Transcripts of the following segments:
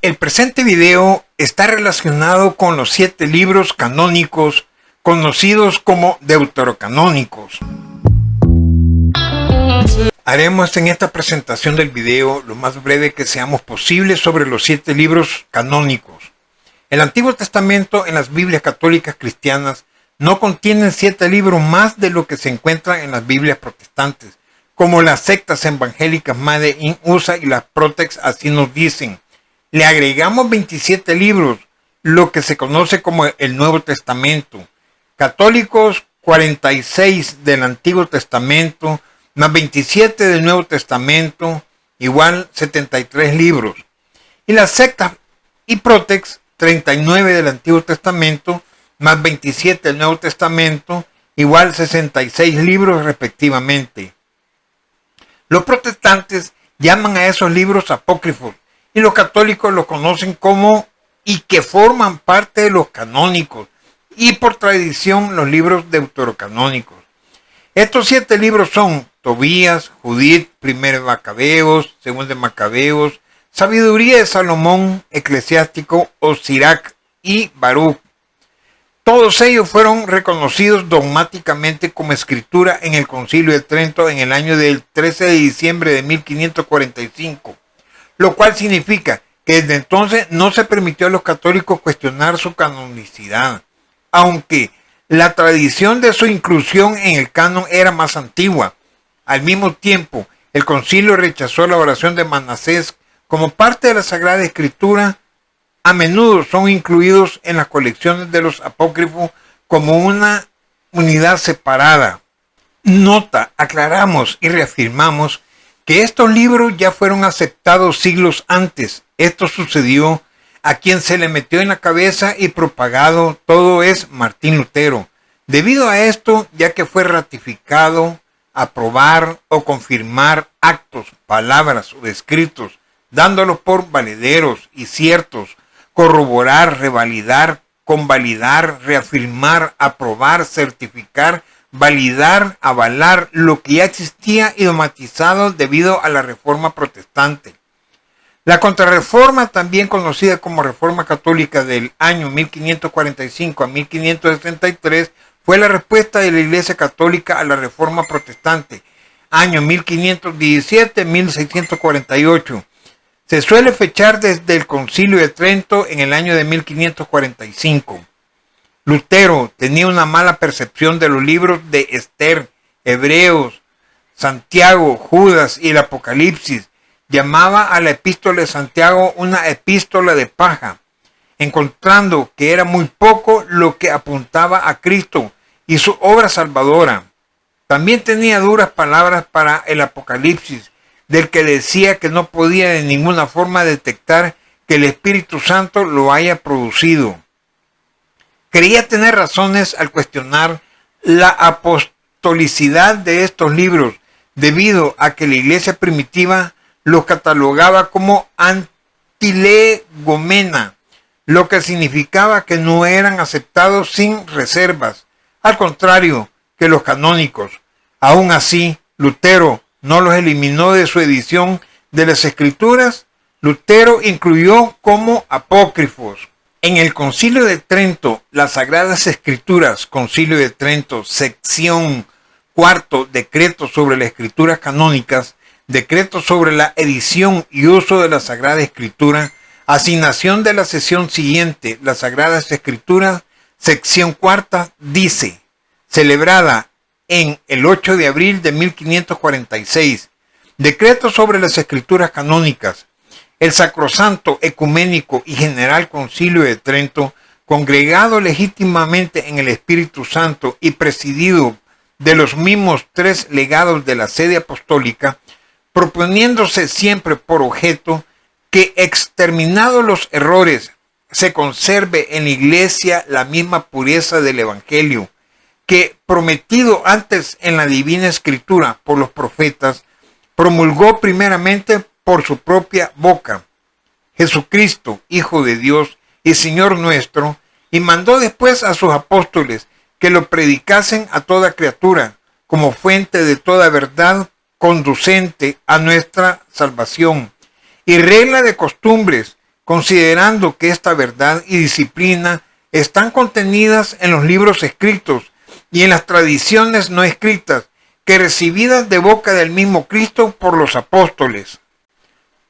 El presente video está relacionado con los 7 libros canónicos conocidos como deuterocanónicos. Haremos en esta presentación del video lo más breve que seamos posible sobre los 7 libros canónicos. El Antiguo Testamento en las Biblias católicas cristianas no contienen 7 libros más de lo que se encuentra en las Biblias protestantes, como las sectas evangélicas Made in USA y las Protex así nos dicen. Le agregamos 27 libros, lo que se conoce como el Nuevo Testamento. Católicos, 46 del Antiguo Testamento, más 27 del Nuevo Testamento, igual 73 libros. Y las sectas y Protex, 39 del Antiguo Testamento, más 27 del Nuevo Testamento, igual 66 libros respectivamente. Los protestantes llaman a esos libros apócrifos, y los católicos los conocen como y que forman parte de los canónicos y por tradición los libros deuterocanónicos. Estos 7 libros son Tobías, Judith, 1 Macabeos, 2 Macabeos, Sabiduría de Salomón, Eclesiástico, Sirach y Baruch. Todos ellos fueron reconocidos dogmáticamente como escritura en el Concilio de Trento en el año del 13 de diciembre de 1545. Lo cual significa que desde entonces no se permitió a los católicos cuestionar su canonicidad, aunque la tradición de su inclusión en el canon era más antigua. Al mismo tiempo, el concilio rechazó la oración de Manasés como parte de la Sagrada Escritura. A menudo son incluidos en las colecciones de los apócrifos como una unidad separada. Nota, aclaramos y reafirmamos que estos libros ya fueron aceptados siglos antes. Esto sucedió a quien se le metió en la cabeza y propagado todo es Martín Lutero. Debido a esto, ya que fue ratificado, aprobar o confirmar actos, palabras o escritos, dándolos por valederos y ciertos, corroborar, revalidar, convalidar, reafirmar, aprobar, certificar, validar, avalar lo que ya existía y dogmatizado debido a la Reforma Protestante. La Contrarreforma, también conocida como Reforma Católica del año 1545 a 1563, fue la respuesta de la Iglesia Católica a la Reforma Protestante, año 1517-1648. Se suele fechar desde el Concilio de Trento en el año de 1545. Lutero tenía una mala percepción de los libros de Esther, Hebreos, Santiago, Judas y el Apocalipsis. Llamaba a la epístola de Santiago una epístola de paja, encontrando que era muy poco lo que apuntaba a Cristo y su obra salvadora. También tenía duras palabras para el Apocalipsis, del que decía que no podía de ninguna forma detectar que el Espíritu Santo lo haya producido. Creía tener razones al cuestionar la apostolicidad de estos libros, debido a que la iglesia primitiva los catalogaba como antilegomena, lo que significaba que no eran aceptados sin reservas, al contrario que los canónicos. Aún así, Lutero no los eliminó de su edición de las Escrituras. Lutero incluyó como apócrifos. En el Concilio de Trento, las Sagradas Escrituras, Concilio de Trento, sección 4, decretos sobre las Escrituras canónicas, decretos sobre la edición y uso de la Sagrada Escritura, asignación de la sesión siguiente, las Sagradas Escrituras, sección 4, dice: celebrada en el 8 de abril de 1546. Decreto sobre las escrituras canónicas. El Sacrosanto, Ecuménico y General Concilio de Trento, congregado legítimamente en el Espíritu Santo y presidido de los mismos tres legados de la sede apostólica, proponiéndose siempre por objeto que, exterminados los errores, se conserve en la Iglesia la misma pureza del Evangelio, que, prometido antes en la Divina Escritura por los profetas, promulgó primeramente por su propia boca, Jesucristo, Hijo de Dios y Señor nuestro, y mandó después a sus apóstoles que lo predicasen a toda criatura, como fuente de toda verdad conducente a nuestra salvación, y regla de costumbres, considerando que esta verdad y disciplina están contenidas en los libros escritos y en las tradiciones no escritas, que recibidas de boca del mismo Cristo por los apóstoles,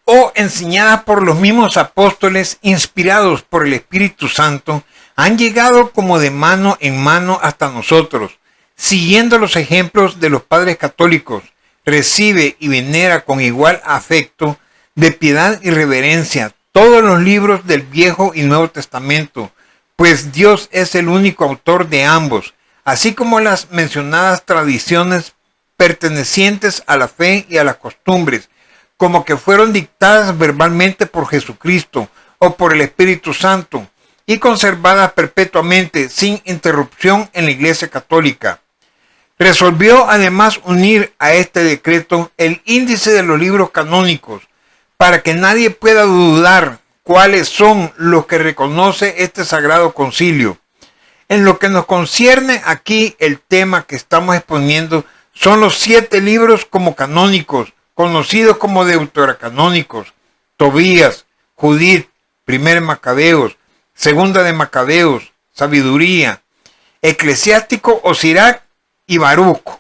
o enseñadas por los mismos apóstoles inspirados por el Espíritu Santo, han llegado como de mano en mano hasta nosotros, siguiendo los ejemplos de los padres católicos. Recibe y venera con igual afecto, de piedad y reverencia, todos los libros del Viejo y Nuevo Testamento, pues Dios es el único autor de ambos, así como las mencionadas tradiciones pertenecientes a la fe y a las costumbres, como que fueron dictadas verbalmente por Jesucristo o por el Espíritu Santo y conservadas perpetuamente sin interrupción en la Iglesia Católica. Resolvió además unir a este decreto el índice de los libros canónicos, para que nadie pueda dudar cuáles son los que reconoce este Sagrado Concilio. En lo que nos concierne aquí, el tema que estamos exponiendo son los 7 libros como canónicos, conocidos como deuterocanónicos: Tobías, Judith, Primera de Macabeos, Segunda de Macabeos, Sabiduría, Eclesiástico o Sirach y Baruch.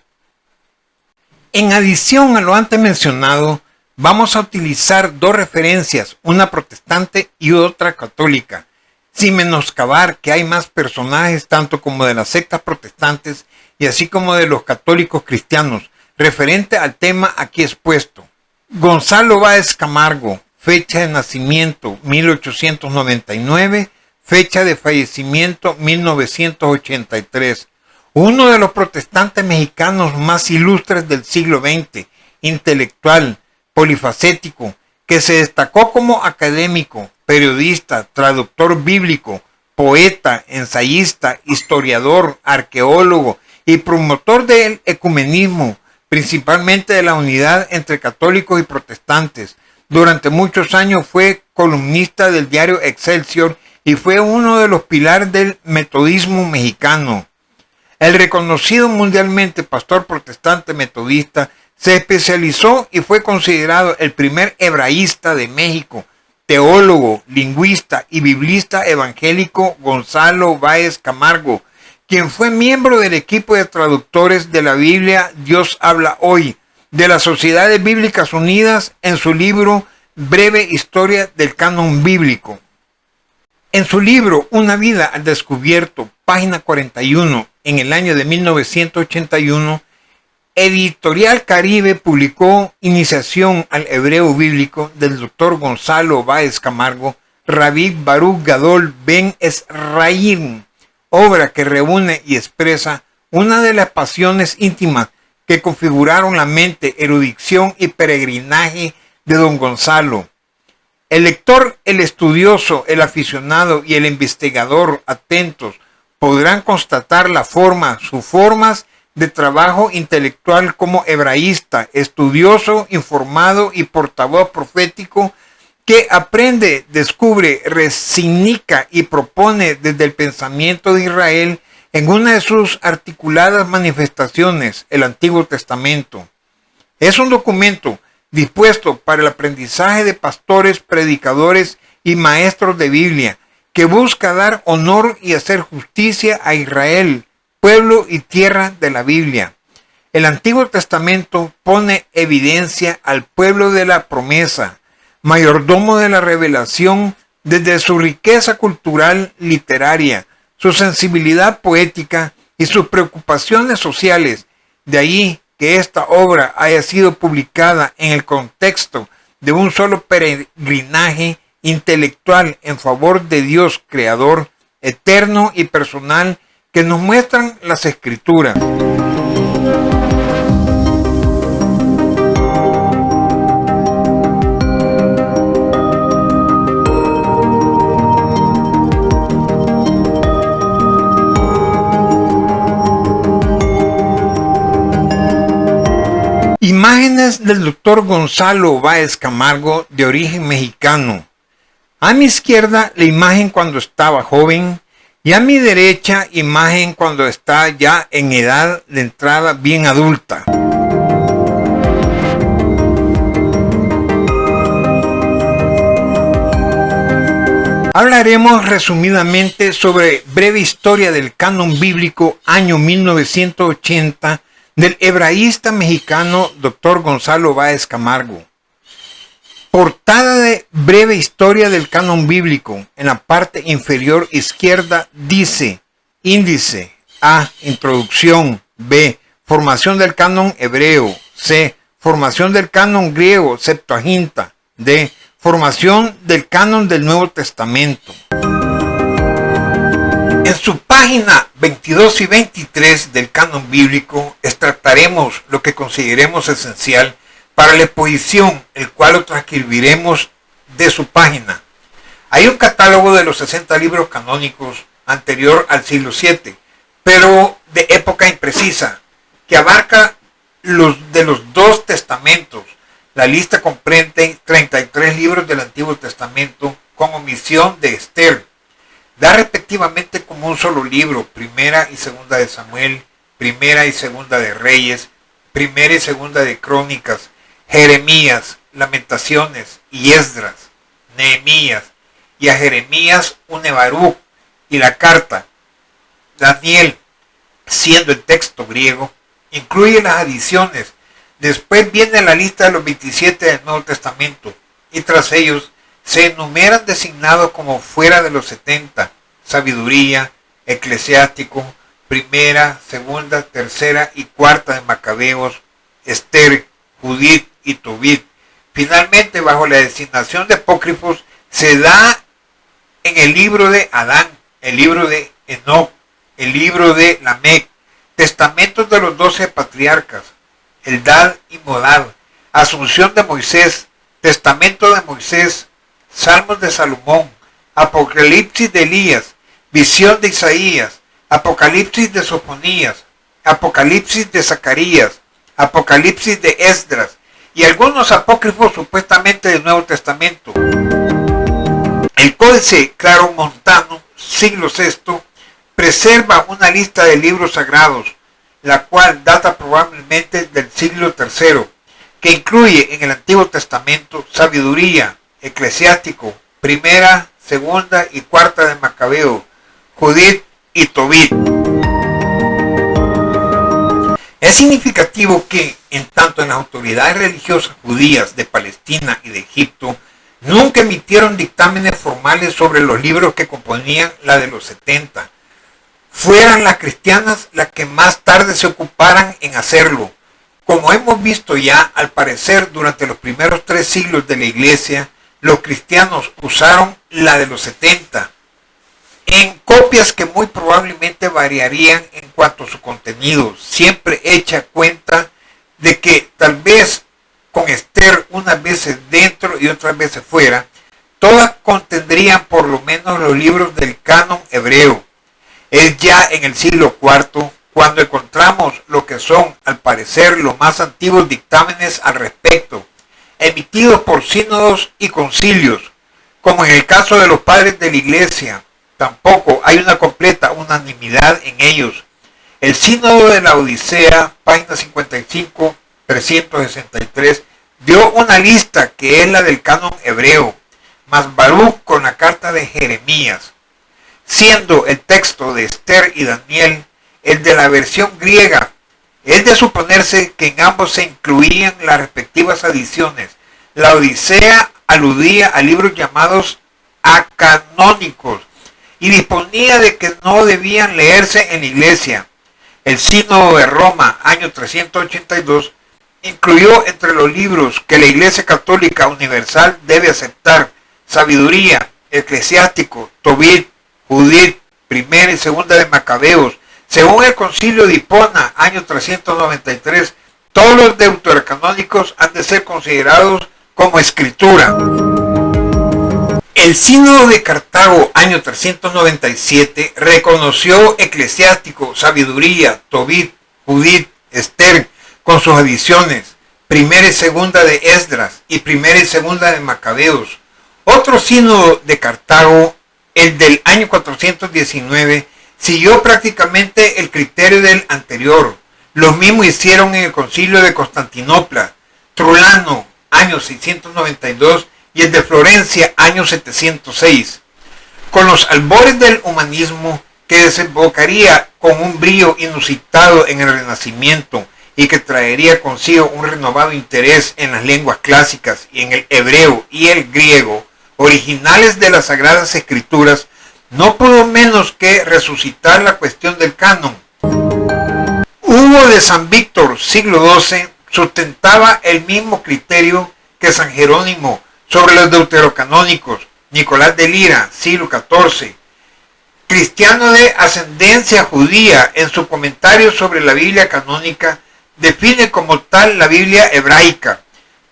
En adición a lo antes mencionado, vamos a utilizar 2 referencias, una protestante y otra católica, sin menoscabar que hay más personajes tanto como de las sectas protestantes y así como de los católicos cristianos, referente al tema aquí expuesto. Gonzalo Báez Camargo, fecha de nacimiento 1899, fecha de fallecimiento 1983. Uno de los protestantes mexicanos más ilustres del siglo XX, intelectual, polifacético, que se destacó como académico, periodista, traductor bíblico, poeta, ensayista, historiador, arqueólogo y promotor del ecumenismo, principalmente de la unidad entre católicos y protestantes. Durante muchos años fue columnista del diario Excelsior y fue uno de los pilares del metodismo mexicano. El reconocido mundialmente pastor protestante metodista se especializó y fue considerado el primer hebraísta de México, teólogo, lingüista y biblista evangélico Gonzalo Báez Camargo, quien fue miembro del equipo de traductores de la Biblia Dios habla hoy, de las Sociedades Bíblicas Unidas, en su libro Breve Historia del Canon Bíblico. En su libro Una vida al descubierto, página 41, en el año de 1981, Editorial Caribe publicó Iniciación al Hebreo Bíblico del Dr. Gonzalo Báez Camargo, Rabbi Baruch Gadol Ben Ezraim, obra que reúne y expresa una de las pasiones íntimas que configuraron la mente, erudición y peregrinaje de don Gonzalo. El lector, el estudioso, el aficionado y el investigador atentos podrán constatar sus formas de trabajo intelectual como hebraísta, estudioso, informado y portavoz profético que aprende, descubre, resignifica y propone desde el pensamiento de Israel en una de sus articuladas manifestaciones, el Antiguo Testamento. Es un documento dispuesto para el aprendizaje de pastores, predicadores y maestros de Biblia, que busca dar honor y hacer justicia a Israel, pueblo y tierra de la Biblia. El Antiguo Testamento pone evidencia al pueblo de la promesa, mayordomo de la revelación, desde su riqueza cultural literaria, su sensibilidad poética y sus preocupaciones sociales, De ahí que esta obra haya sido publicada en el contexto de un solo peregrinaje intelectual en favor de Dios creador, eterno y personal, que nos muestran las Escrituras. Imágenes del Dr. Gonzalo Báez Camargo, de origen mexicano. A mi izquierda, la imagen cuando estaba joven, y a mi derecha, imagen cuando está ya en edad de entrada bien adulta. Hablaremos resumidamente sobre breve historia del canon bíblico año 1980 del hebraísta mexicano Dr. Gonzalo Báez Camargo. Portada de breve historia del canon bíblico. En la parte inferior izquierda dice: índice. A. Introducción. B. Formación del canon hebreo. C. Formación del canon griego, Septuaginta. D. Formación del canon del Nuevo Testamento. En su página 22 y 23 del canon bíblico extractaremos lo que consideremos esencial para la exposición, el cual lo transcribiremos de su página. Hay un catálogo de los 60 libros canónicos anterior al siglo VII, pero de época imprecisa, que abarca los de los dos testamentos. La lista comprende 33 libros del Antiguo Testamento, con omisión de Esther. Da respectivamente como un solo libro: Primera y Segunda de Samuel, Primera y Segunda de Reyes, Primera y Segunda de Crónicas, Jeremías, Lamentaciones y Esdras, Nehemías, y a Jeremías une Baruch y la carta. Daniel, siendo el texto griego, incluye las adiciones. Después viene la lista de los 27 del Nuevo Testamento, y tras ellos se enumeran designados como fuera de los 70, Sabiduría, Eclesiástico, Primera, Segunda, Tercera y Cuarta de Macabeos, Esther, Judith y Tobit. Finalmente, bajo la designación de apócrifos, se da en el libro de Adán, el libro de Enoc, el libro de Lamec, testamentos de los 12 patriarcas, Eldad y Modad, Asunción de Moisés, testamento de Moisés, Salmos de Salomón, Apocalipsis de Elías, visión de Isaías, Apocalipsis de Sofonías, Apocalipsis de Zacarías, Apocalipsis de Esdras y algunos apócrifos supuestamente del Nuevo Testamento. El Códice Claromontano, siglo VI, preserva una lista de libros sagrados, la cual data probablemente del siglo III, que incluye en el Antiguo Testamento Sabiduría, Eclesiástico, Primera, Segunda y Cuarta de Macabeo, Judith y Tobit. Es significativo que, en tanto en las autoridades religiosas judías de Palestina y de Egipto, nunca emitieron dictámenes formales sobre los libros que componían la de los 70, fueran las cristianas las que más tarde se ocuparan en hacerlo. Como hemos visto ya, al parecer durante los primeros 3 siglos de la Iglesia, los cristianos usaron la de los 70, en copias que muy probablemente variarían en cuanto a su contenido, siempre hecha cuenta de que tal vez con Esther unas veces dentro y otras veces fuera, todas contendrían por lo menos los libros del canon hebreo. Es ya en el siglo IV cuando encontramos lo que son, al parecer, los más antiguos dictámenes al respecto, emitidos por sínodos y concilios, como en el caso de los padres de la Iglesia. Tampoco hay una completa unanimidad en ellos. El sínodo de la Odisea, página 55, 363, dio una lista que es la del canon hebreo, más Baruch con la carta de Jeremías, siendo el texto de Esther y Daniel el de la versión griega. Es de suponerse que en ambos se incluían las respectivas adiciones. La Odisea aludía a libros llamados acanónicos y disponía de que no debían leerse en la iglesia. El Sínodo de Roma, año 382, incluyó entre los libros que la Iglesia Católica Universal debe aceptar Sabiduría, Eclesiástico, Tobit, Judith, Primera y Segunda de Macabeos. Según el Concilio de Hipona, año 393, todos los deuterocanónicos han de ser considerados como escritura. El Sínodo de Cartago, año 397, reconoció Eclesiástico, Sabiduría, Tobit, Judith, Esther, con sus adiciones, Primera y Segunda de Esdras y Primera y Segunda de Macabeos. Otro sínodo de Cartago, el del año 419, siguió prácticamente el criterio del anterior. Lo mismo hicieron en el Concilio de Constantinopla, Trulano, año 692, y el de Florencia, año 706. Con los albores del humanismo, que desembocaría con un brillo inusitado en el Renacimiento y que traería consigo un renovado interés en las lenguas clásicas y en el hebreo y el griego, originales de las Sagradas Escrituras, no pudo menos que resucitar la cuestión del canon. Hugo de San Víctor, siglo XII, sustentaba el mismo criterio que San Jerónimo sobre los deuterocanónicos. Nicolás de Lira, siglo XIV, cristiano de ascendencia judía, en su comentario sobre la Biblia canónica, define como tal la Biblia hebraica,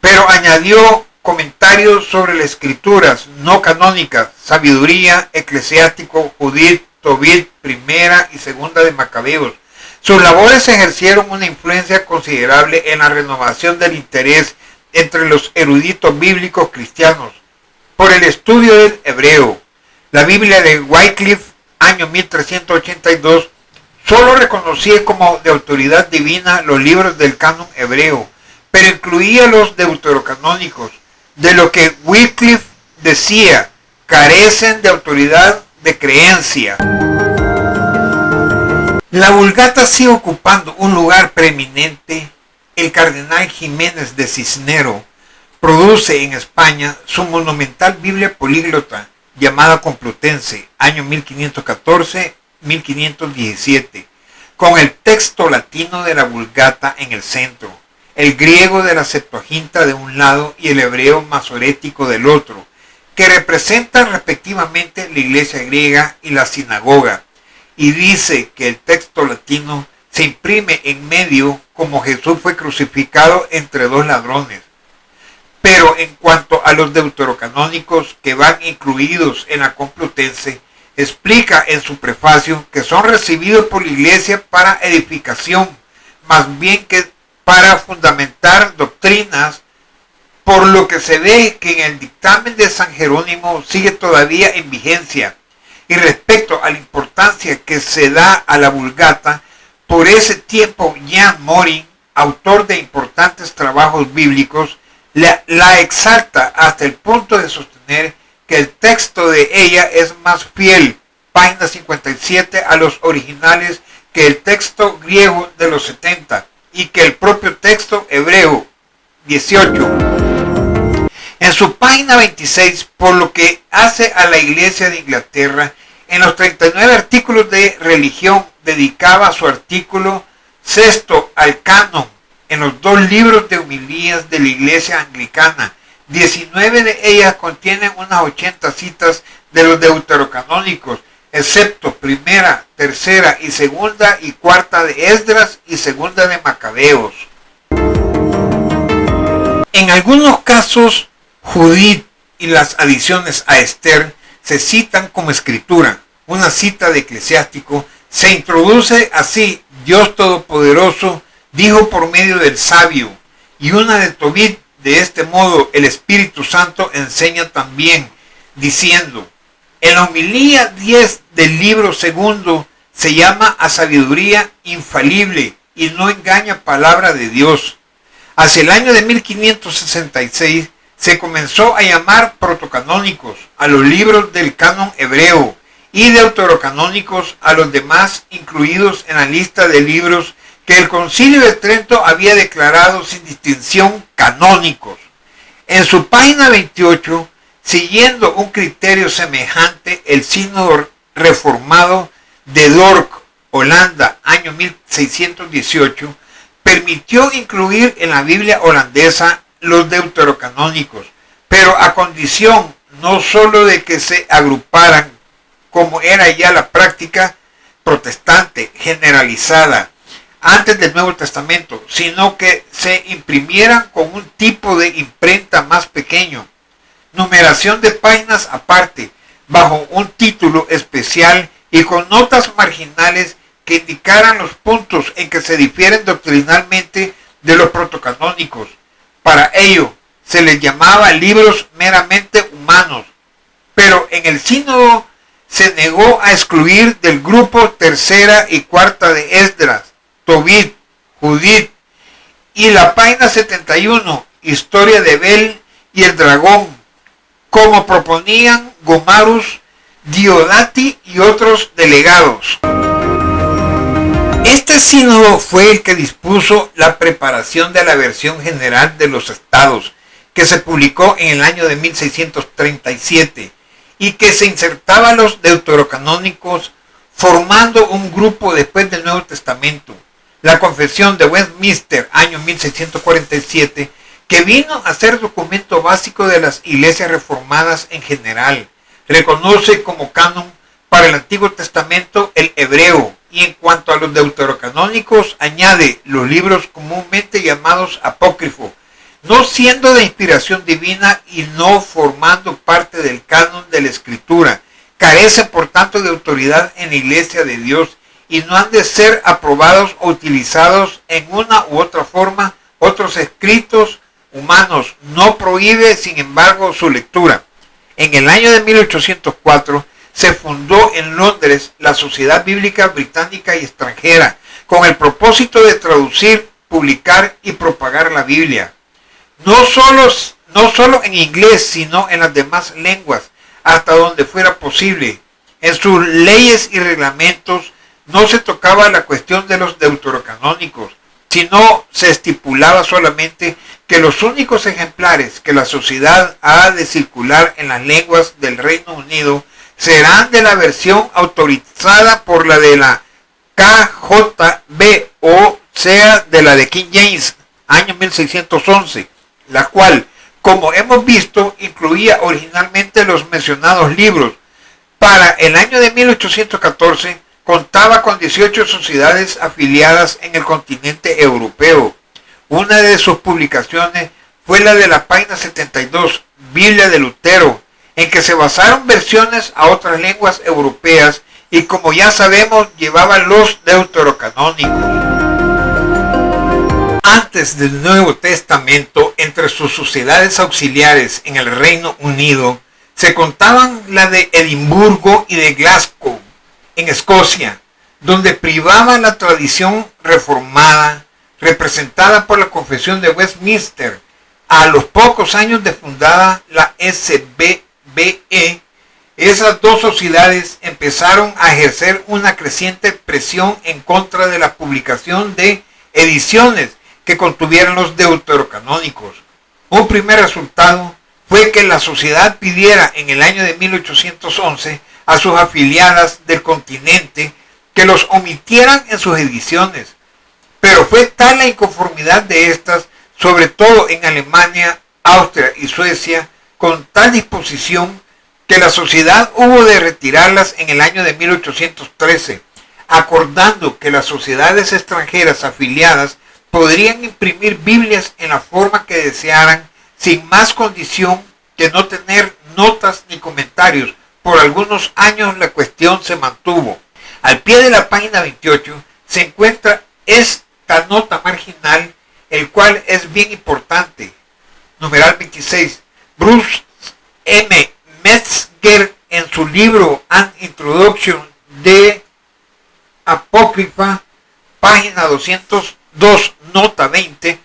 pero añadió comentarios sobre las escrituras no canónicas, Sabiduría, Eclesiástico, Judith, Tobit, Primera y Segunda de Macabeos. Sus labores ejercieron una influencia considerable en la renovación del interés entre los eruditos bíblicos cristianos por el estudio del hebreo. La Biblia de Wycliffe, año 1382, solo reconocía como de autoridad divina los libros del canon hebreo, pero incluía los deuterocanónicos, de lo que Wycliffe decía, carecen de autoridad de creencia. La Vulgata sigue ocupando un lugar preeminente. El cardenal Jiménez de Cisnero produce en España su monumental Biblia políglota llamada Complutense, año 1514-1517, con el texto latino de la Vulgata en el centro, el griego de la Septuaginta de un lado y el hebreo masorético del otro, que representan respectivamente la iglesia griega y la sinagoga, y dice que el texto latino se imprime en medio como Jesús fue crucificado entre dos ladrones. Pero en cuanto a los deuterocanónicos que van incluidos en la Complutense, explica en su prefacio que son recibidos por la iglesia para edificación, más bien que para fundamentar doctrinas, por lo que se ve que en el dictamen de San Jerónimo sigue todavía en vigencia. Y respecto a la importancia que se da a la Vulgata, por ese tiempo Jan Morin, autor de importantes trabajos bíblicos, la exalta hasta el punto de sostener que el texto de ella es más fiel, página 57, a los originales que el texto griego de los 70 y que el propio texto hebreo 18. En su página 26, por lo que hace a la Iglesia de Inglaterra, en los 39 artículos de religión dedicaba su artículo sexto al canon. En los 2 libros de homilías de la Iglesia Anglicana, 19 de ellas contienen unas 80 citas de los deuterocanónicos, excepto Primera, Tercera y Segunda y Cuarta de Esdras y Segunda de Macabeos. En algunos casos, Judith y las adiciones a Esther se citan como escritura. Una cita de Eclesiástico se introduce así: Dios Todopoderoso dijo por medio del sabio, y una de Tobit, de este modo el Espíritu Santo enseña también, diciendo. En la homilía 10 del libro segundo se llama a sabiduría infalible y no engaña palabra de Dios. Hacia el año de 1566 se comenzó a llamar protocanónicos a los libros del canon hebreo y deuterocanónicos a los demás incluidos en la lista de libros que el Concilio de Trento había declarado sin distinción canónicos. En su página 28, siguiendo un criterio semejante, el Sínodo Reformado de Dort Holanda, año 1618, permitió incluir en la Biblia holandesa los deuterocanónicos, pero a condición no sólo de que se agruparan, como era ya la práctica protestante generalizada antes del Nuevo Testamento, sino que se imprimieran con un tipo de imprenta más pequeño, numeración de páginas aparte, bajo un título especial y con notas marginales que indicaran los puntos en que se difieren doctrinalmente de los protocanónicos. Para ello se les llamaba libros meramente humanos, pero en el sínodo se negó a excluir del grupo tercera y cuarta de Esdras, Tobit, Judith y la página 71, Historia de Bel y el dragón, como proponían Gomarus, Diodati y otros delegados. Este sínodo fue el que dispuso la preparación de la versión general de los estados, que se publicó en el año de 1637 y que se insertaba a los deuterocanónicos formando un grupo después del Nuevo Testamento. La Confesión de Westminster, año 1647, que vino a ser documento básico de las iglesias reformadas en general, reconoce como canon para el Antiguo Testamento el hebreo, y en cuanto a los deuterocanónicos añade los libros comúnmente llamados apócrifos, no siendo de inspiración divina y no formando parte del canon de la Escritura. Carecen por tanto de autoridad en la Iglesia de Dios y no han de ser aprobados o utilizados en una u otra forma. Otros escritos humanos no prohíbe, sin embargo, su lectura. En el año de 1804 se fundó en Londres la Sociedad Bíblica Británica y Extranjera con el propósito de traducir, publicar y propagar la Biblia. No solo en inglés, sino en las demás lenguas, hasta donde fuera posible. En sus leyes y reglamentos no se tocaba la cuestión de los deuterocanónicos, sino se estipulaba solamente que los únicos ejemplares que la sociedad ha de circular en las lenguas del Reino Unido serán de la versión autorizada por la de la KJB, o sea, de la de King James, año 1611, la cual, como hemos visto, incluía originalmente los mencionados libros. Para el año de 1814 contaba con 18 sociedades afiliadas en el continente europeo. Una de sus publicaciones fue la de la página 72, Biblia de Lutero, en que se basaron versiones a otras lenguas europeas y, como ya sabemos, llevaba los deuterocanónicos. Antes del Nuevo Testamento, entre sus sociedades auxiliares en el Reino Unido, se contaban la de Edimburgo y de Glasgow, en Escocia, donde privaba la tradición reformada representada por la Confesión de Westminster. A los pocos años de fundada la SBBE, esas dos sociedades empezaron a ejercer una creciente presión en contra de la publicación de ediciones que contuvieran los deuterocanónicos. Un primer resultado fue que la sociedad pidiera en el año de 1811 a sus afiliadas del continente que los omitieran en sus ediciones, pero fue tal la inconformidad de estas, sobre todo en Alemania, Austria y Suecia, con tal disposición que la sociedad hubo de retirarlas en el año de 1813, acordando que las sociedades extranjeras afiliadas podrían imprimir Biblias en la forma que desearan, sin más condición que no tener notas ni comentarios. Por algunos años la cuestión se mantuvo. Al pie de la página 28 se encuentra esta nota marginal, el cual es bien importante. Numeral 26. Bruce M. Metzger, en su libro An Introduction de Apócrifa, página 202, nota 20,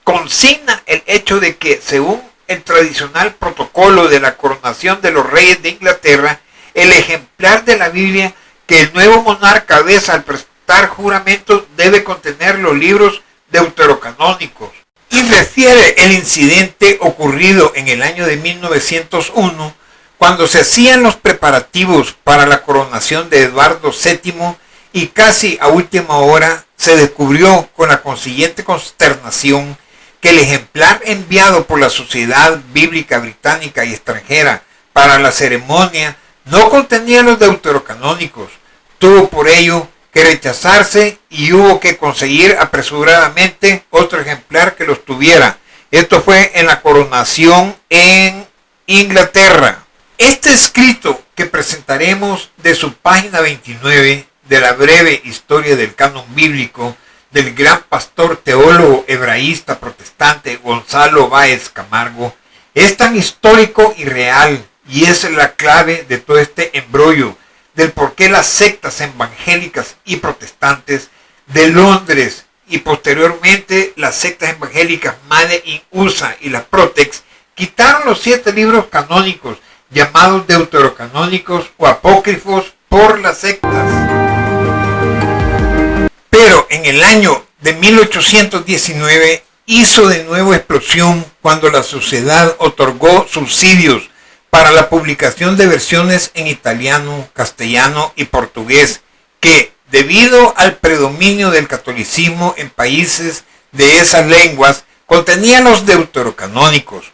consigna el hecho de que, según el tradicional protocolo de la coronación de los reyes de Inglaterra, el ejemplar de la Biblia que el nuevo monarca besa al prestar juramento debe contener los libros deuterocanónicos. Y refiere el incidente ocurrido en el año de 1901, cuando se hacían los preparativos para la coronación de Eduardo VII, y casi a última hora se descubrió con la consiguiente consternación que el ejemplar enviado por la Sociedad Bíblica Británica y extranjera para la ceremonia no contenía los deuterocanónicos. Tuvo por ello que rechazarse y hubo que conseguir apresuradamente otro ejemplar que los tuviera. Esto fue en la coronación en Inglaterra. Este escrito que presentaremos de su página 29 de la breve historia del canon bíblico del gran pastor teólogo hebraísta protestante Gonzalo Báez Camargo es tan histórico y real, y es la clave de todo este embrollo del por qué las sectas evangélicas y protestantes de Londres y posteriormente las sectas evangélicas Made in USA y las Protex quitaron los 7 libros canónicos llamados deuterocanónicos o apócrifos por las sectas. Pero en el año de 1819 hizo de nuevo explosión cuando la sociedad otorgó subsidios para la publicación de versiones en italiano, castellano y portugués que, debido al predominio del catolicismo en países de esas lenguas, contenían los deuterocanónicos.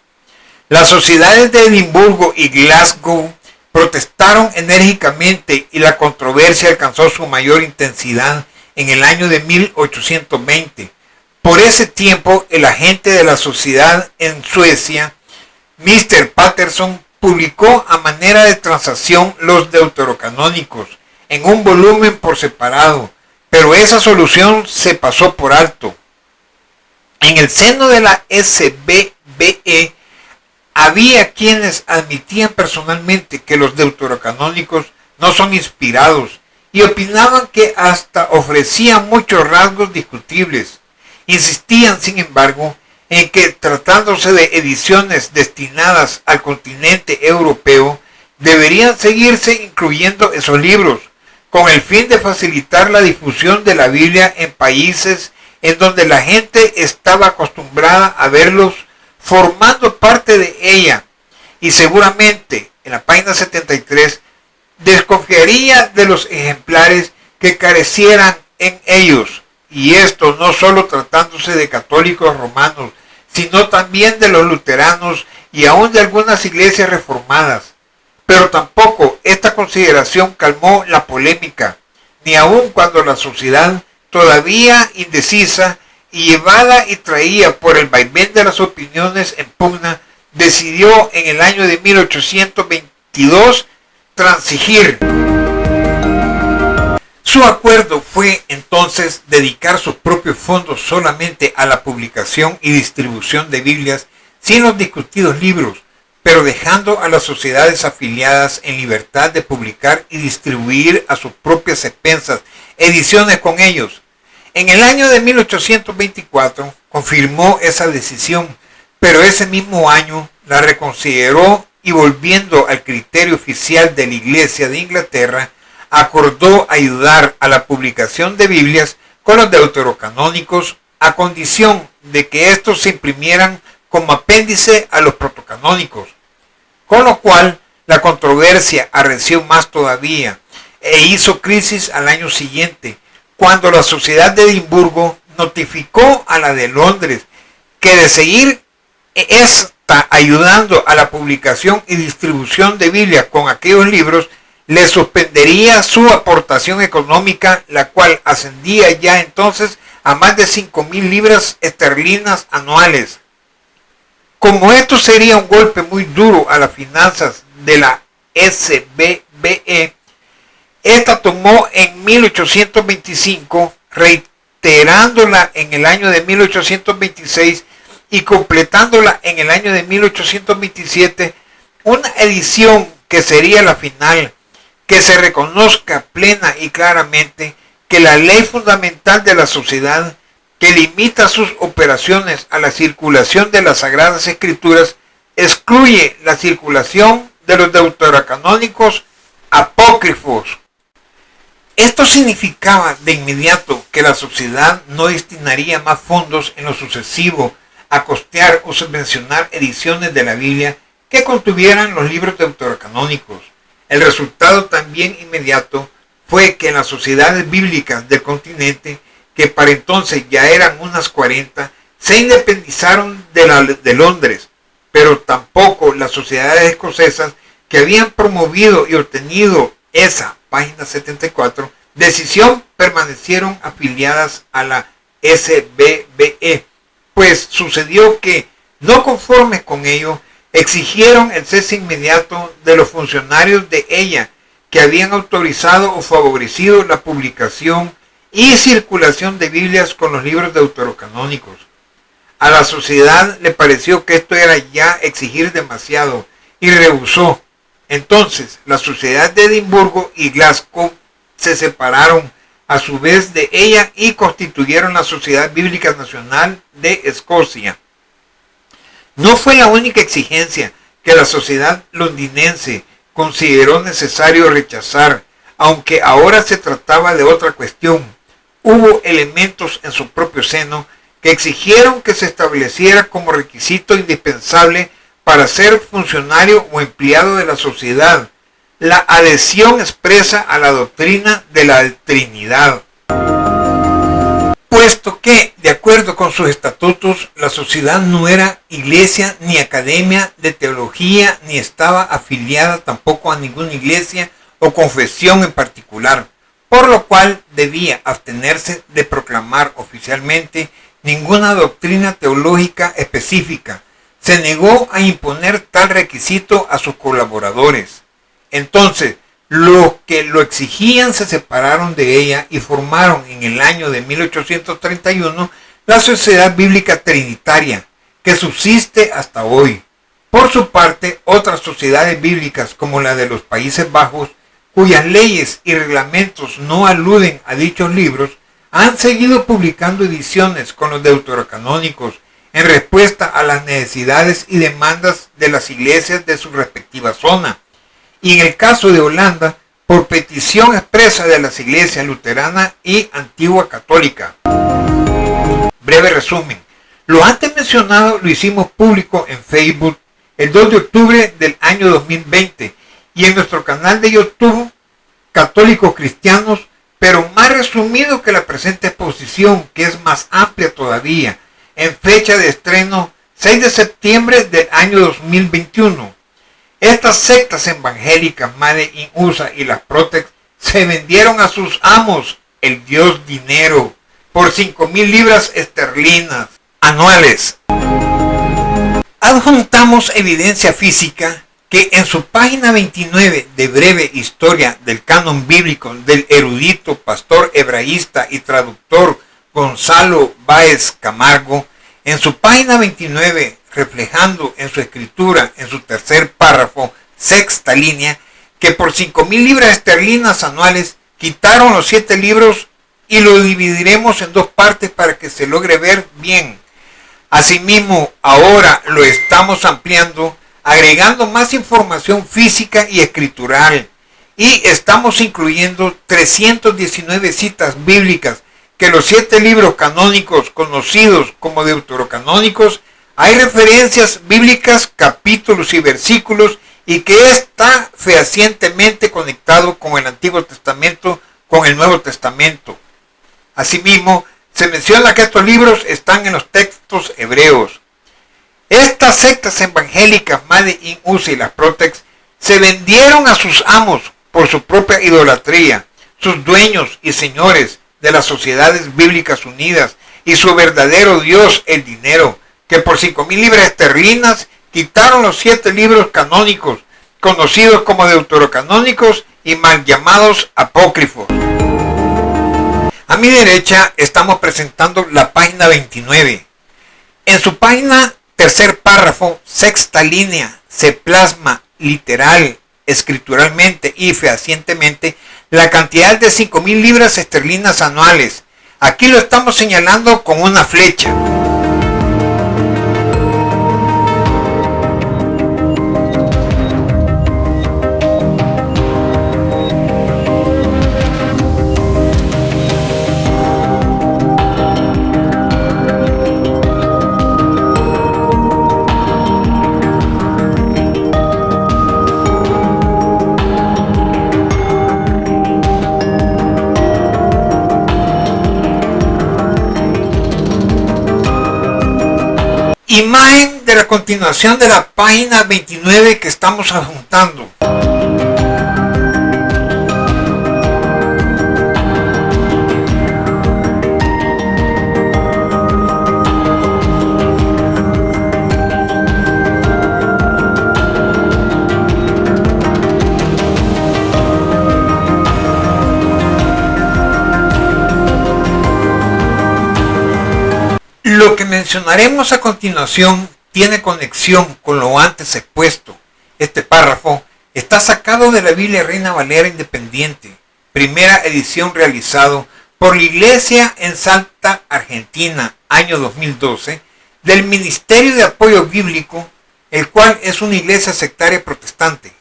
Las sociedades de Edimburgo y Glasgow protestaron enérgicamente y la controversia alcanzó su mayor intensidad en el año de 1820. Por ese tiempo, el agente de la sociedad en Suecia, Mr. Patterson, publicó a manera de transacción los deuterocanónicos en un volumen por separado, pero esa solución se pasó por alto. En el seno de la SBBE había quienes admitían personalmente que los deuterocanónicos no son inspirados y opinaban que hasta ofrecían muchos rasgos discutibles. Insistían, sin embargo, en que tratándose de ediciones destinadas al continente europeo, deberían seguirse incluyendo esos libros, con el fin de facilitar la difusión de la Biblia en países en donde la gente estaba acostumbrada a verlos formando parte de ella, y seguramente, en la página 73, desconfiaría de los ejemplares que carecieran en ellos, y esto no solo tratándose de católicos romanos, sino también de los luteranos y aún de algunas iglesias reformadas. Pero tampoco esta consideración calmó la polémica, ni aun cuando la sociedad, todavía indecisa y llevada y traída por el vaivén de las opiniones en pugna, decidió en el año de 1822 transigir. Su acuerdo fue entonces dedicar sus propios fondos solamente a la publicación y distribución de Biblias sin los discutidos libros, pero dejando a las sociedades afiliadas en libertad de publicar y distribuir a sus propias expensas ediciones con ellos. En el año de 1824 confirmó esa decisión, pero ese mismo año la reconsideró y, volviendo al criterio oficial de la Iglesia de Inglaterra, acordó ayudar a la publicación de Biblias con los deuterocanónicos a condición de que estos se imprimieran como apéndice a los protocanónicos, con lo cual la controversia arreció más todavía e hizo crisis al año siguiente, cuando la Sociedad de Edimburgo notificó a la de Londres que de seguir esta ayudando a la publicación y distribución de Biblia con aquellos libros, le suspendería su aportación económica, la cual ascendía ya entonces a más de 5.000 libras esterlinas anuales. Como esto sería un golpe muy duro a las finanzas de la SBBE, esta tomó en 1825, reiterándola en el año de 1826 y completándola en el año de 1827, una edición que sería la final, que se reconozca plena y claramente que la ley fundamental de la sociedad, que limita sus operaciones a la circulación de las Sagradas Escrituras, excluye la circulación de los deuterocanónicos apócrifos. Esto significaba de inmediato que la sociedad no destinaría más fondos en lo sucesivo a costear o subvencionar ediciones de la Biblia que contuvieran los libros deuterocanónicos. El resultado también inmediato fue que en las sociedades bíblicas del continente, que para entonces ya eran unas 40, se independizaron de Londres, pero tampoco las sociedades escocesas que habían promovido y obtenido esa, página 74, decisión, permanecieron afiliadas a la SBBE, pues sucedió que, no conformes con ello, exigieron el cese inmediato de los funcionarios de ella que habían autorizado o favorecido la publicación y circulación de Biblias con los libros deuterocanónicos. A la sociedad le pareció que esto era ya exigir demasiado y rehusó. Entonces, la sociedad de Edimburgo y Glasgow se separaron a su vez de ella y constituyeron la Sociedad Bíblica Nacional de Escocia. No fue la única exigencia que la sociedad londinense consideró necesario rechazar, aunque ahora se trataba de otra cuestión. Hubo elementos en su propio seno que exigieron que se estableciera como requisito indispensable para ser funcionario o empleado de la sociedad la adhesión expresa a la doctrina de la Trinidad. Puesto que, de acuerdo con sus estatutos, la sociedad no era iglesia ni academia de teología, ni estaba afiliada tampoco a ninguna iglesia o confesión en particular, por lo cual debía abstenerse de proclamar oficialmente ninguna doctrina teológica específica. Se negó a imponer tal requisito a sus colaboradores. Entonces, los que lo exigían se separaron de ella y formaron en el año de 1831 la Sociedad Bíblica Trinitaria, que subsiste hasta hoy. Por su parte, otras sociedades bíblicas como la de los Países Bajos, cuyas leyes y reglamentos no aluden a dichos libros, han seguido publicando ediciones con los deuterocanónicos en respuesta a las necesidades y demandas de las iglesias de su respectiva zona. Y en el caso de Holanda, por petición expresa de las iglesias luterana y antigua católica. Breve resumen. Lo antes mencionado lo hicimos público en Facebook el 2 de octubre del año 2020 y en nuestro canal de YouTube Católicos Cristianos, pero más resumido que la presente exposición, que es más amplia todavía, en fecha de estreno 6 de septiembre del año 2021. Estas sectas evangélicas Made in USA y las Protex se vendieron a sus amos, el dios dinero, por 5,000 libras esterlinas anuales. Adjuntamos evidencia física que en su página 29 de Breve Historia del Canon Bíblico del erudito pastor hebraísta y traductor Gonzalo Báez Camargo, en su página 29, reflejando en su escritura, en su tercer párrafo, sexta línea, que por 5,000 libras esterlinas anuales quitaron los 7 libros y lo dividiremos en 2 partes para que se logre ver bien. Asimismo, ahora lo estamos ampliando, agregando más información física y escritural, y estamos incluyendo 319 citas bíblicas que los 7 libros canónicos conocidos como deuterocanónicos hay referencias bíblicas, capítulos y versículos, y que está fehacientemente conectado con el Antiguo Testamento, con el Nuevo Testamento. Asimismo, se menciona que estos libros están en los textos hebreos. Estas sectas evangélicas, Made in USA y las Protex, se vendieron a sus amos por su propia idolatría, sus dueños y señores de las sociedades bíblicas unidas, y su verdadero Dios, el dinero, que por 5,000 libras esterlinas quitaron los 7 libros canónicos, conocidos como deuterocanónicos y mal llamados apócrifos. A mi derecha estamos presentando la página 29. En su página, tercer párrafo, sexta línea, se plasma literal, escrituralmente y fehacientemente la cantidad de 5,000 libras esterlinas anuales. Aquí lo estamos señalando con una flecha. Imagen de la continuación de la página 29 que estamos adjuntando. Lo que mencionaremos a continuación tiene conexión con lo antes expuesto. Este párrafo está sacado de la Biblia Reina Valera Independiente, primera edición realizado por la Iglesia en Salta, Argentina, año 2012, del Ministerio de Apoyo Bíblico, el cual es una iglesia sectaria protestante.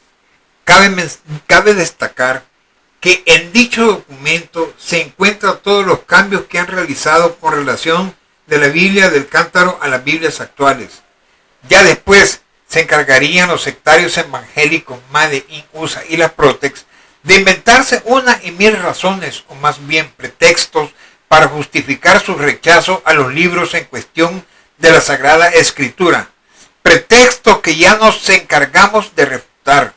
Cabe destacar que en dicho documento se encuentran todos los cambios que han realizado con relación de la Biblia del Cántaro a las Biblias actuales. Ya después se encargarían los sectarios evangélicos Made in USA y la Protex de inventarse una y mil razones, o más bien pretextos, para justificar su rechazo a los libros en cuestión de la Sagrada Escritura, pretextos que ya nos encargamos de refutar.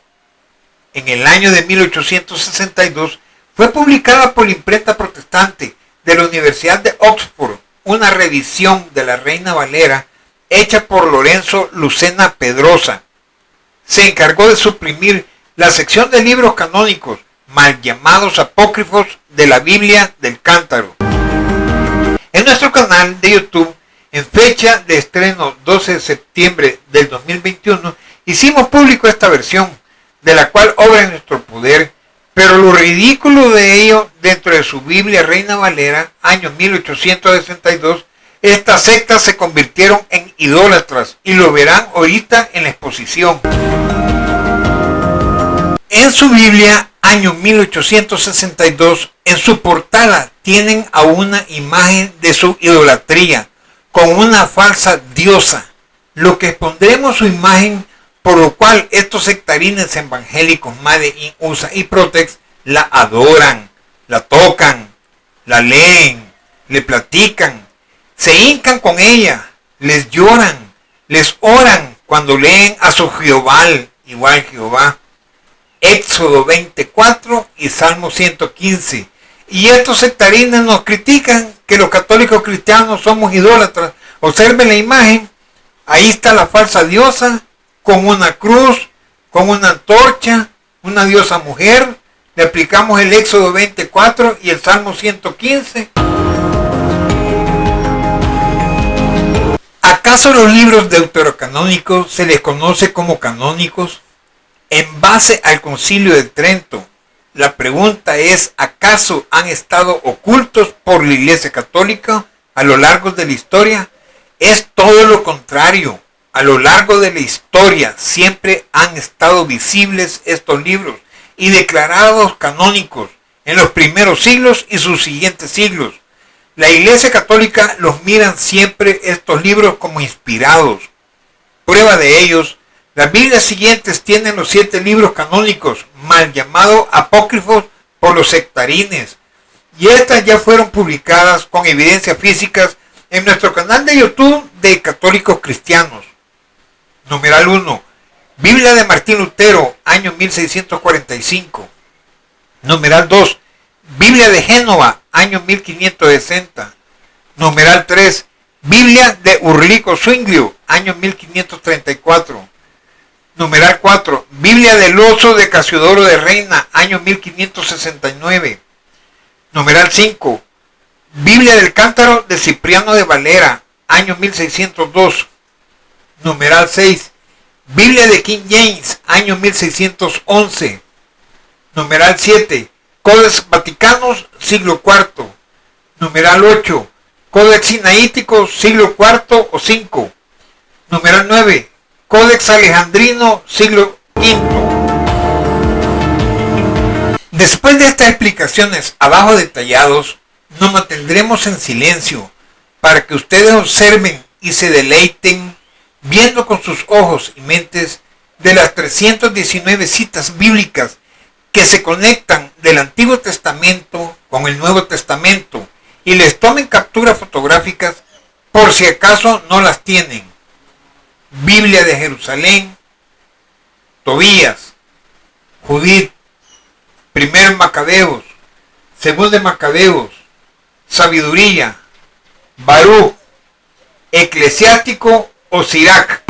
En el año de 1862 fue publicada por la imprenta protestante de la Universidad de Oxford una revisión de la Reina Valera hecha por Lorenzo Lucena Pedrosa. Se encargó de suprimir la sección de libros canónicos, mal llamados apócrifos, de la Biblia del Cántaro. En nuestro canal de YouTube, en fecha de estreno 12 de septiembre del 2021, hicimos público esta versión, de la cual obra en nuestro poder, pero lo ridículo de ello, dentro de su Biblia Reina Valera, año 1862, estas sectas se convirtieron en idólatras, y lo verán ahorita en la exposición. En su Biblia, año 1862, en su portada tienen a una imagen de su idolatría, con una falsa diosa, lo que expondremos su imagen, por lo cual estos sectarines evangélicos Made in USA y Protex la adoran, la tocan, la leen, le platican, se hincan con ella, les lloran, les oran cuando leen a su Jehová, igual Jehová, Éxodo 24 y Salmo 115. Y estos sectarines nos critican que los católicos cristianos somos idólatras. Observen la imagen, ahí está la falsa diosa, con una cruz, con una antorcha, una diosa mujer. Le aplicamos el Éxodo 24 y el Salmo 115. ¿Acaso los libros deuterocanónicos se les conoce como canónicos? En base al Concilio de Trento, la pregunta es, ¿acaso han estado ocultos por la Iglesia Católica a lo largo de la historia? Es todo lo contrario. A lo largo de la historia siempre han estado visibles estos libros y declarados canónicos en los primeros siglos y sus siguientes siglos. La Iglesia Católica los miran siempre estos libros como inspirados. Prueba de ellos, las Biblias siguientes tienen los 7 libros canónicos, mal llamados apócrifos por los sectarines, y estas ya fueron publicadas con evidencias físicas en nuestro canal de YouTube de Católicos Cristianos. Numeral 1. Biblia de Martín Lutero, año 1645. Numeral 2. Biblia de Génova, año 1560. Numeral 3. Biblia de Urlico Zwinglio, año 1534. Numeral 4. Biblia del Oso de Casiodoro de Reina, año 1569. Numeral 5. Biblia del Cántaro de Cipriano de Valera, año 1602. Numeral 6. Biblia de King James, año 1611. Numeral 7. Codex Vaticanos, siglo IV. Numeral 8. Codex Sinaítico, siglo IV o V. Numeral 9. Codex Alejandrino, siglo V. Después de estas explicaciones abajo detallados, nos mantendremos en silencio para que ustedes observen y se deleiten viendo con sus ojos y mentes de las 319 citas bíblicas que se conectan del Antiguo Testamento con el Nuevo Testamento y les tomen capturas fotográficas por si acaso no las tienen. Biblia de Jerusalén, Tobías, Judith, Primer Macabeos, Segundo de Macabeos, Sabiduría, Baruch, Eclesiástico o Sirach.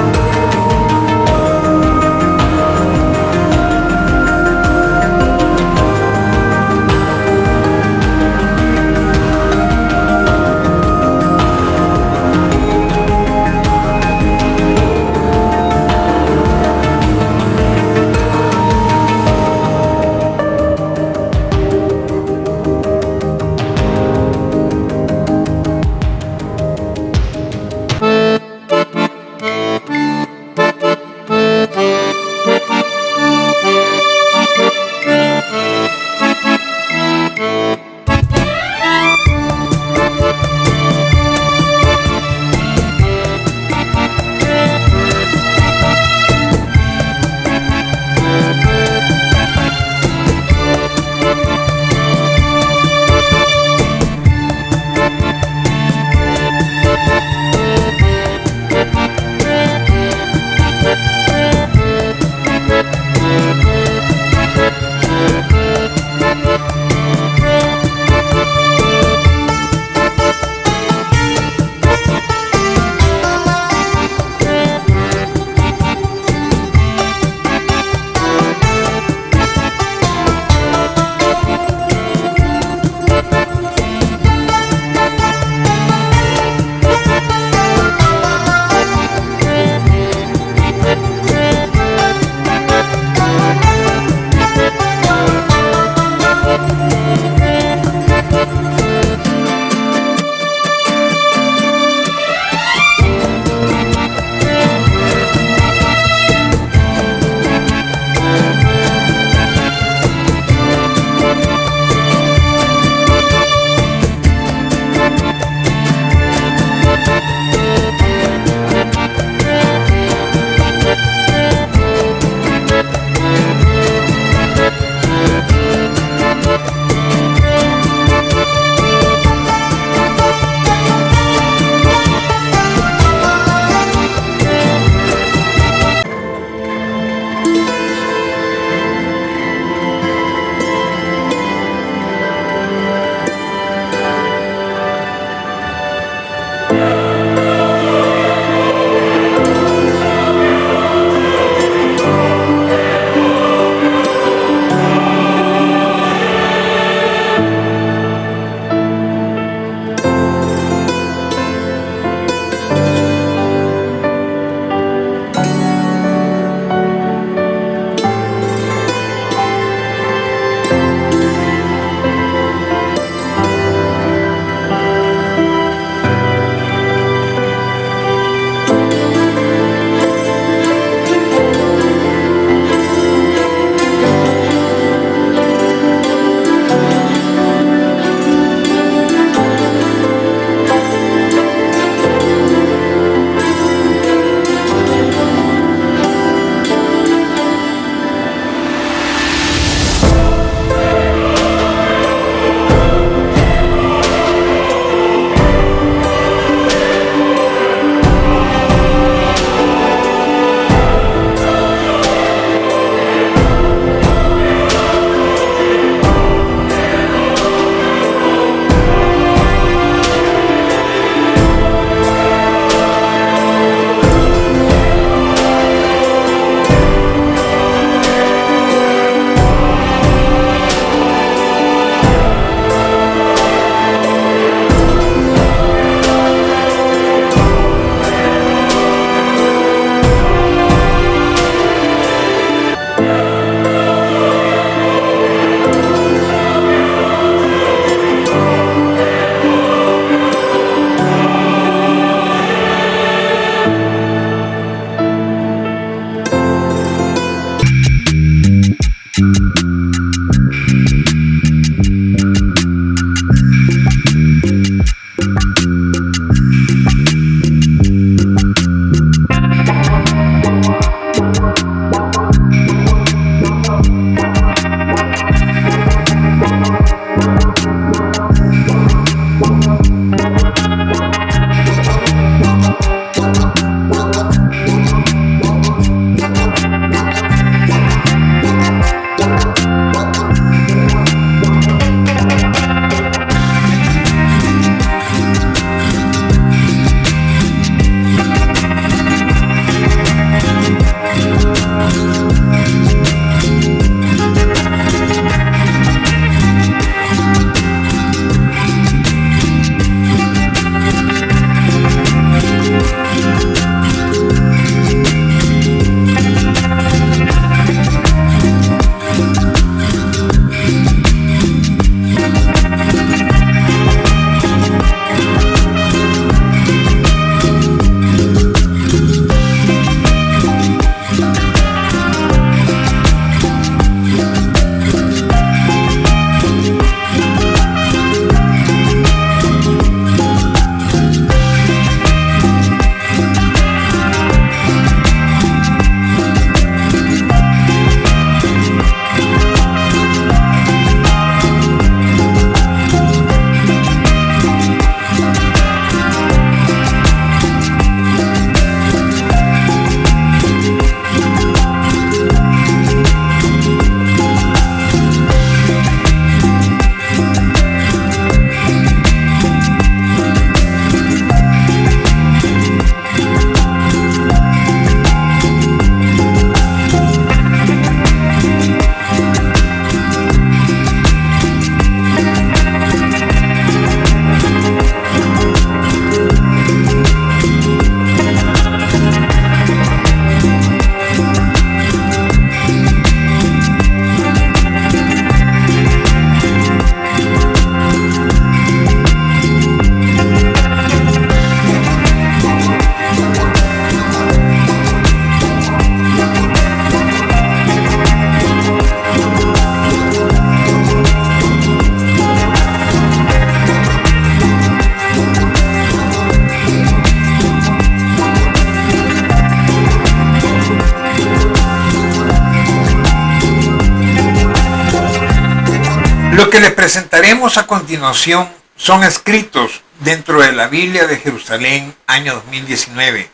Lo que les presentaremos a continuación son escritos dentro de la Biblia de Jerusalén, año 2019.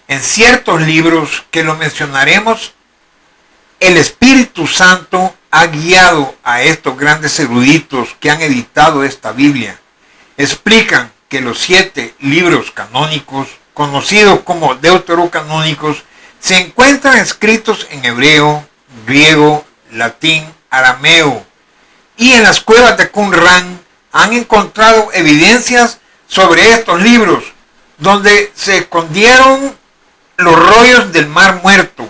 En ciertos libros que lo mencionaremos, el Espíritu Santo ha guiado a estos grandes eruditos que han editado esta Biblia. Explican que los 7 libros canónicos, conocidos como deuterocanónicos, se encuentran escritos en hebreo, griego, latín, arameo, y en las cuevas de Qumran han encontrado evidencias sobre estos libros, donde se escondieron los rollos del Mar Muerto.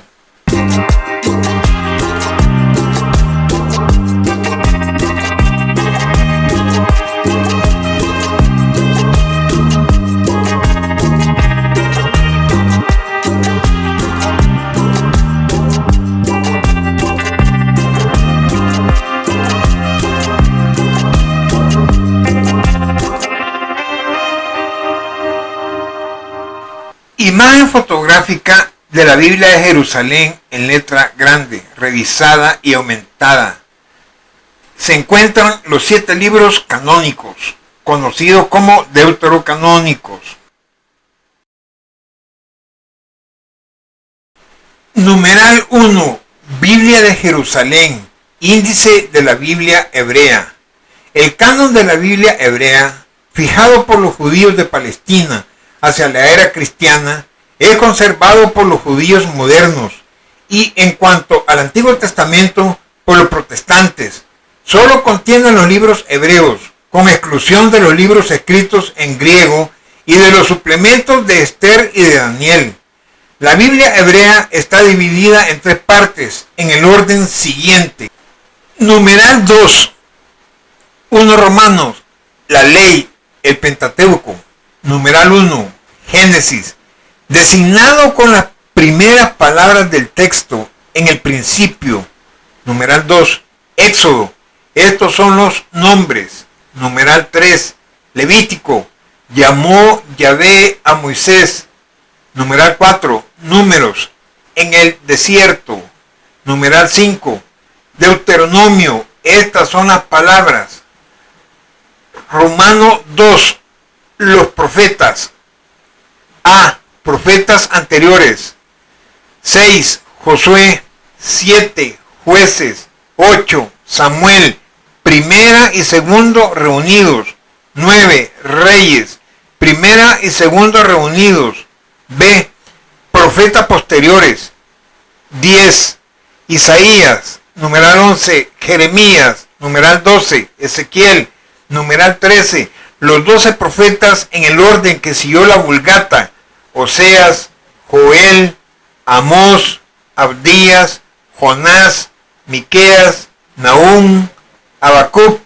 Imagen fotográfica de la Biblia de Jerusalén en letra grande, revisada y aumentada. Se encuentran los 7 libros canónicos, conocidos como deuterocanónicos. Numeral 1. Biblia de Jerusalén. Índice de la Biblia hebrea. El canon de la Biblia hebrea, fijado por los judíos de Palestina hacia la era cristiana, es conservado por los judíos modernos y, en cuanto al Antiguo Testamento, por los protestantes. Solo contiene los libros hebreos, con exclusión de los libros escritos en griego y de los suplementos de Esther y de Daniel. La Biblia hebrea está dividida en 3 partes, en el orden siguiente. Numeral 2. 1 Romanos, la ley, el Pentateuco. Numeral 1. Génesis. Designado con las primeras palabras del texto, en el principio. Numeral 2. Éxodo. Estos son los nombres. Numeral 3. Levítico. Llamó Yahvé a Moisés. Numeral 4. Números. En el desierto. Numeral 5. Deuteronomio. Estas son las palabras. Romano 2. Los profetas. A. Profetas anteriores. 6. Josué. 7. Jueces. 8. Samuel. Primera y segundo reunidos. 9. Reyes. Primera y segundo reunidos. B. Profetas posteriores. 10. Isaías. Numeral 11. Jeremías. Numeral 12. Ezequiel. Numeral 13. Los 12 profetas en el orden que siguió la Vulgata: Oseas, Joel, Amós, Abdías, Jonás, Miqueas, Nahum, Habacuc,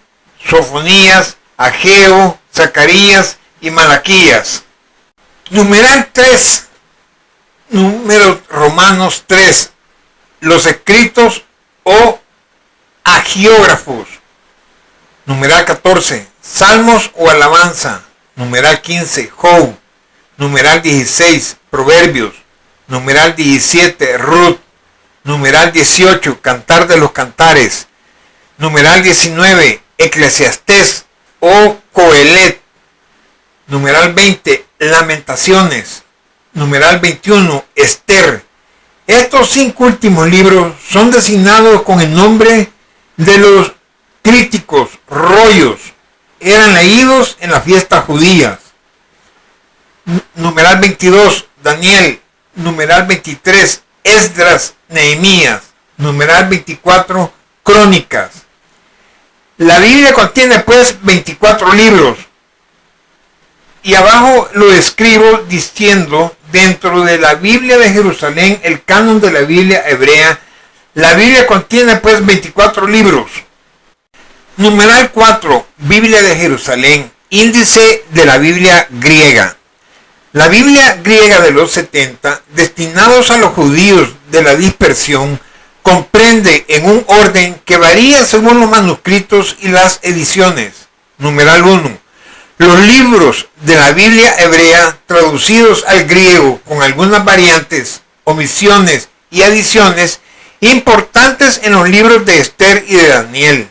Sofonías, Ageo, Zacarías y Malaquías. Numeral 3. Números Romanos 3. Los escritos o agiógrafos. Numeral 14. Salmos o alabanza. Numeral 15. Job. Numeral 16. Proverbios. Numeral 17. Ruth. Numeral 18. Cantar de los cantares. Numeral 19. Eclesiastés o Coelet. Numeral 20. Lamentaciones. Numeral 21. Esther. Estos 5 últimos libros son designados con el nombre de los críticos, rollos. Eran leídos en las fiestas judías. Numeral 22, Daniel. Numeral 23, Esdras, Nehemías. Numeral 24, Crónicas. La Biblia contiene pues 24 libros. Y abajo lo escribo diciendo: dentro de la Biblia de Jerusalén, el canon de la Biblia hebrea, la Biblia contiene pues 24 libros. Numeral 4, Biblia de Jerusalén, índice de la Biblia griega. La Biblia griega de los 70, destinados a los judíos de la dispersión, comprende en un orden que varía según los manuscritos y las ediciones. Numeral 1. Los libros de la Biblia hebrea traducidos al griego con algunas variantes, omisiones y adiciones importantes en los libros de Esther y de Daniel.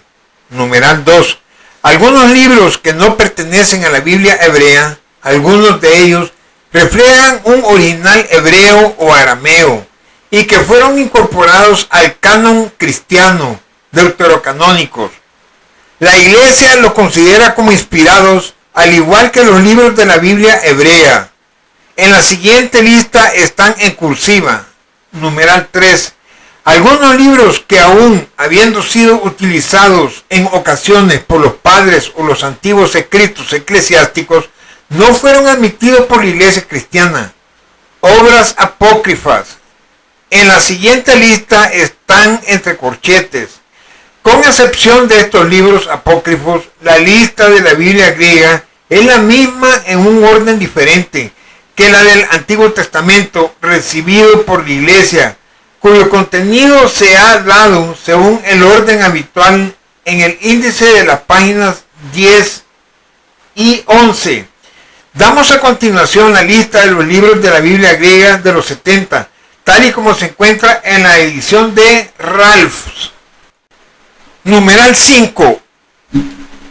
numeral 2. Algunos libros que no pertenecen a la Biblia hebrea, algunos de ellos reflejan un original hebreo o arameo y que fueron incorporados al canon cristiano, deuterocanónicos. La Iglesia los considera como inspirados, al igual que los libros de la Biblia hebrea. En la siguiente lista están en cursiva, numeral 3. Algunos libros que aún habiendo sido utilizados en ocasiones por los padres o los antiguos escritos eclesiásticos, no fueron admitidos por la Iglesia cristiana. Obras apócrifas. En la siguiente lista están entre corchetes. Con excepción de estos libros apócrifos, la lista de la Biblia griega es la misma en un orden diferente que la del Antiguo Testamento recibido por la Iglesia, cuyo contenido se ha dado según el orden habitual en el índice de las páginas 10 y 11. Damos a continuación la lista de los libros de la Biblia griega de los 70, tal y como se encuentra en la edición de Ralphs. Numeral 5.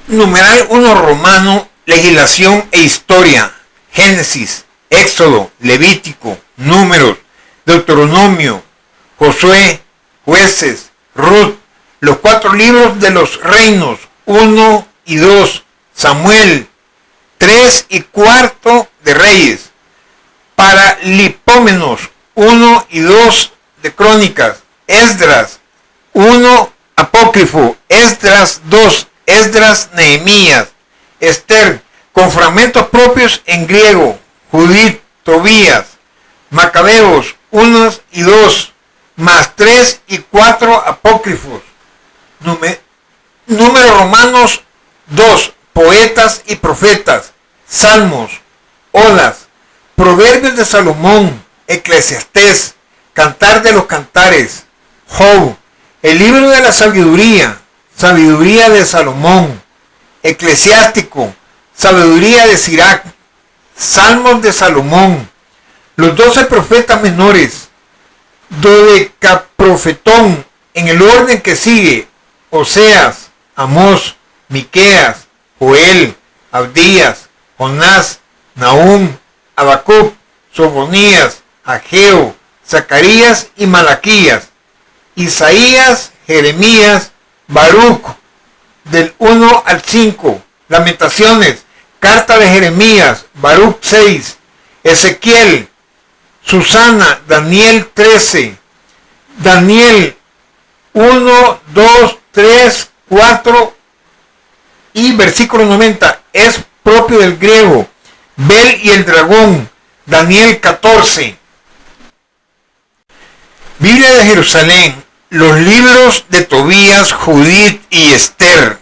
Numeral 1 romano, legislación e historia. Génesis, Éxodo, Levítico, Números, Deuteronomio, Josué, Jueces, Ruth, los 4 libros de los reinos, 1 y 2, Samuel, 3 y 4 de Reyes, Paralipómenos, 1 y 2 de Crónicas, Esdras, 1 apócrifo, Esdras 2, Esdras, Nehemías, Esther, con fragmentos propios en griego, Judith, Tobías, Macabeos, 1 y 2, más 3 y 4 apócrifos. Números romanos 2, poetas y profetas, salmos, odas, proverbios de Salomón, Eclesiastés, cantar de los cantares, Job, el libro de la sabiduría, sabiduría de Salomón, eclesiástico, sabiduría de Sirac, salmos de Salomón, los 12 profetas menores, dodecaprofetón en el orden que sigue, Oseas, Amós, Miqueas, Joel, Abdías, Jonás, Nahum, Habacuc, Sofonías, Ageo, Zacarías y Malaquías, Isaías, Jeremías, Baruch, del 1 al 5, Lamentaciones, carta de Jeremías, Baruch 6, Ezequiel, Susana, Daniel 13, Daniel 1, 2, 3, 4 y versículo 90, es propio del griego, Bel y el dragón, Daniel 14. Biblia de Jerusalén, los libros de Tobías, Judith y Esther.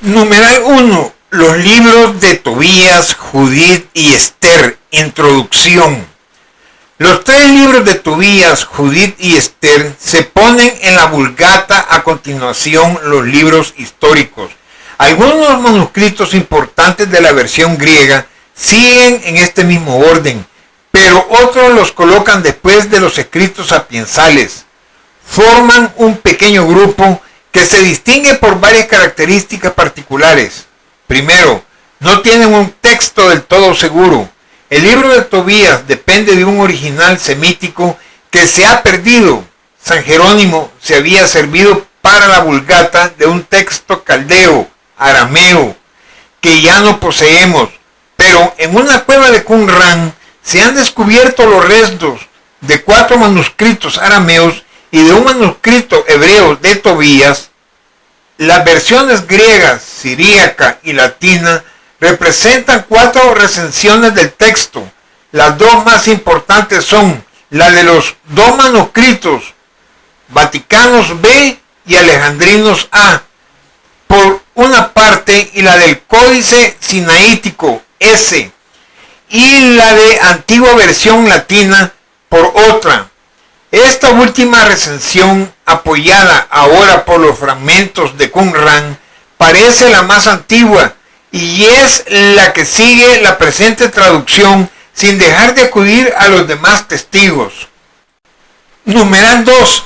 Numeral 1. Los libros de Tobías, Judith y Esther. Introducción. Los 3 libros de Tobías, Judith y Esther se ponen en la Vulgata, a continuación los libros históricos. Algunos manuscritos importantes de la versión griega siguen en este mismo orden, pero otros los colocan después de los escritos sapiensales. Forman un pequeño grupo que se distingue por varias características particulares. Primero, no tienen un texto del todo seguro. El libro de Tobías depende de un original semítico que se ha perdido. San Jerónimo se había servido para la Vulgata de un texto caldeo, arameo, que ya no poseemos, pero en una cueva de Qumran se han descubierto los restos de 4 manuscritos arameos y de un manuscrito hebreo de Tobías. Las versiones griegas, siríaca y latina representan 4 recensiones del texto. Las 2 más importantes son la de los 2 manuscritos Vaticanos B y Alejandrinos A, por una parte, y la del Códice Sinaítico S, y la de Antigua Versión Latina por otra. Esta última recensión, apoyada ahora por los fragmentos de Qumran, parece la más antigua y es la que sigue la presente traducción sin dejar de acudir a los demás testigos. Numeral 2.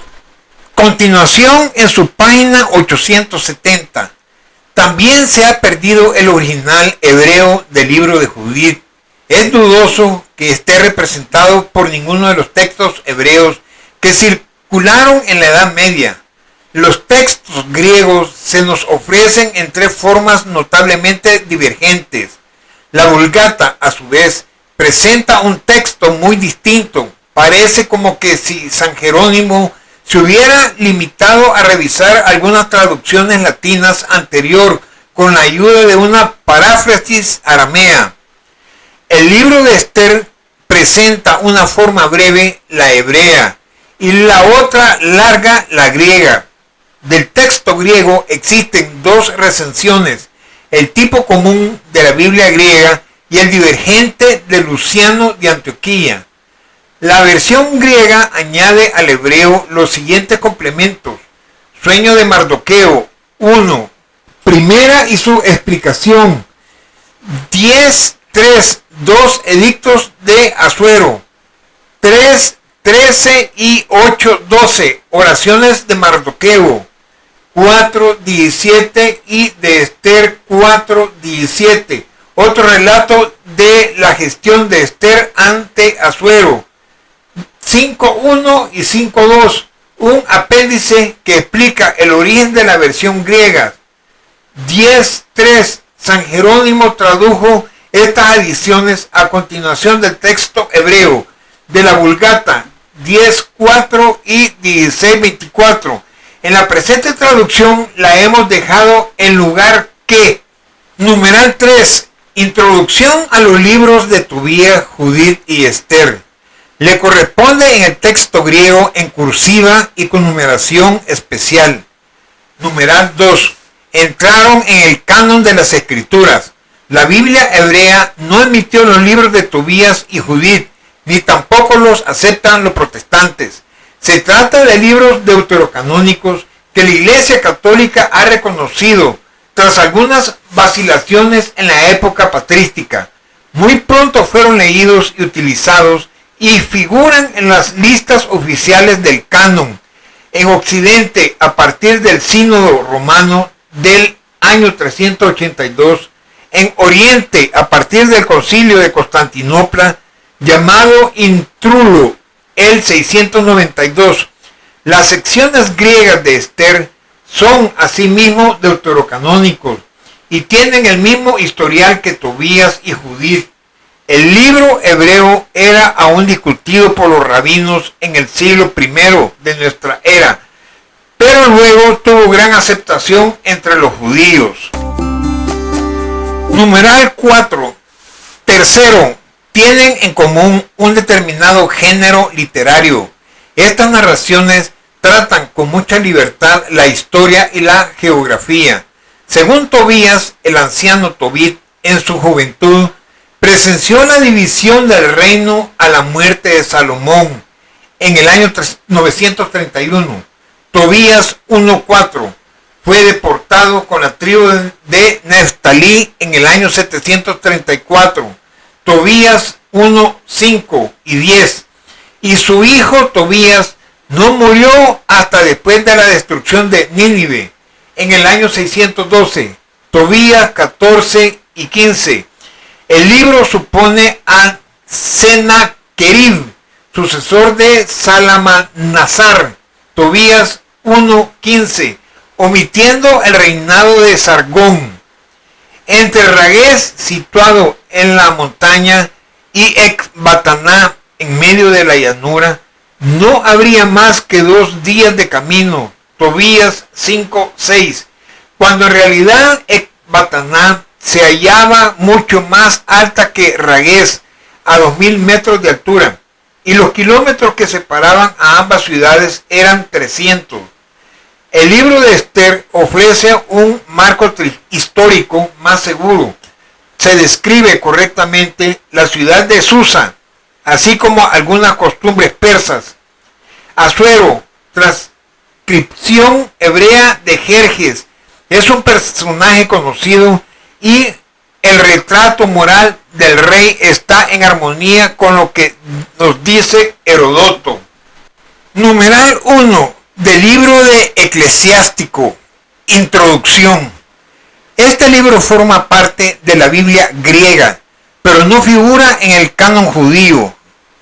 Continuación en su página 870. También se ha perdido el original hebreo del libro de Judith. Es dudoso que esté representado por ninguno de los textos hebreos que circularon en la Edad Media. Los textos griegos se nos ofrecen en tres formas notablemente divergentes. La Vulgata, a su vez, presenta un texto muy distinto. Parece como que si San Jerónimo se hubiera limitado a revisar algunas traducciones latinas anterior con la ayuda de una paráfrasis aramea. El libro de Esther presenta una forma breve, la hebrea, y la otra larga, la griega. Del texto griego existen dos recensiones, el tipo común de la Biblia griega y el divergente de Luciano de Antioquía. La versión griega añade al hebreo los siguientes complementos: sueño de Mardoqueo, 1, primera y su explicación, 10:3, 2 edictos de Asuero, 3:13 y 8:12, oraciones de Mardoqueo, 4:17 y de Esther 4:17, otro relato de la gestión de Esther ante Asuero, 5:1 y 5:2, un apéndice que explica el origen de la versión griega. 10:3, San Jerónimo tradujo estas adiciones a continuación del texto hebreo de la Vulgata, 10:4 y 16:24. En la presente traducción la hemos dejado en lugar que. Numeral 3. Introducción a los libros de Tobías, Judith y Esther. Le corresponde en el texto griego en cursiva y con numeración especial. Numeral 2. Entraron en el canon de las escrituras. La Biblia hebrea no emitió los libros de Tobías y Judith, ni tampoco los aceptan los protestantes. Se trata de libros deuterocanónicos que la Iglesia Católica ha reconocido tras algunas vacilaciones en la época patrística. Muy pronto fueron leídos y utilizados y figuran en las listas oficiales del canon. En Occidente, a partir del Sínodo Romano del año 382, en Oriente, a partir del Concilio de Constantinopla, llamado Intrulo, el 692. Las secciones griegas de Esther son asimismo deuterocanónicos y tienen el mismo historial que Tobías y Judith. El libro hebreo era aún discutido por los rabinos en el siglo I de nuestra era, pero luego tuvo gran aceptación entre los judíos. Numeral 4. Tercero, tienen en común un determinado género literario. Estas narraciones tratan con mucha libertad la historia y la geografía. Según Tobías, el anciano Tobit, en su juventud, presenció la división del reino a la muerte de Salomón en el año 931. Tobías 1:4 fue deportado con la tribu de Neftalí en el año 734. Tobías 1:5 y 10. Y su hijo Tobías no murió hasta después de la destrucción de Nínive en el año 612. Tobías 14 y 15. El libro supone a Sennacherib, sucesor de Salmanasar. Tobías 1:15, omitiendo el reinado de Sargón. Entre Ragués, situado en la montaña, y Ecbataná, en medio de la llanura, no habría más que 2 días de camino. Tobías 5:6, cuando en realidad Ecbataná se hallaba mucho más alta que Ragués, a 2000 metros de altura, y los kilómetros que separaban a ambas ciudades eran 300. El libro de Esther ofrece un marco histórico más seguro. Se describe correctamente la ciudad de Susa, así como algunas costumbres persas. Asuero, transcripción hebrea de Jerjes, es un personaje conocido y el retrato moral del rey está en armonía con lo que nos dice Heródoto. Numeral 1 del libro de Eclesiástico, introducción. Este libro forma parte de la Biblia griega, pero no figura en el canon judío.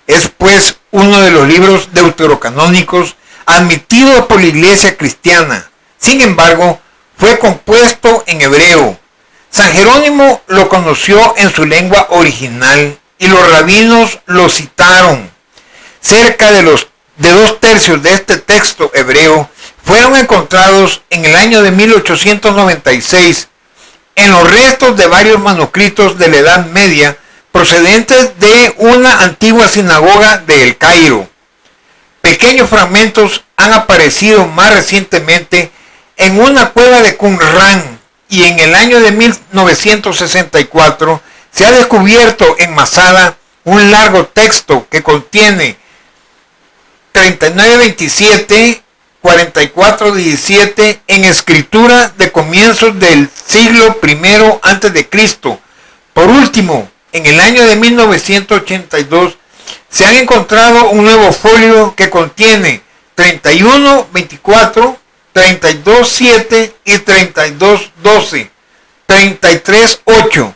Es pues uno de los libros deuterocanónicos admitidos por la Iglesia cristiana. Sin embargo, fue compuesto en hebreo. San Jerónimo lo conoció en su lengua original y los rabinos lo citaron. Cerca de 2/3 de este texto hebreo fueron encontrados en el año de 1896 en los restos de varios manuscritos de la Edad Media procedentes de una antigua sinagoga de El Cairo. Pequeños fragmentos han aparecido más recientemente en una cueva de Qumrán y en el año de 1964 se ha descubierto en Masada un largo texto que contiene 3927, 4417 en escritura de comienzos del siglo I a.C. Por último, en el año de 1982 se han encontrado un nuevo folio que contiene 3124, 32.7 y 32.12, 33.8.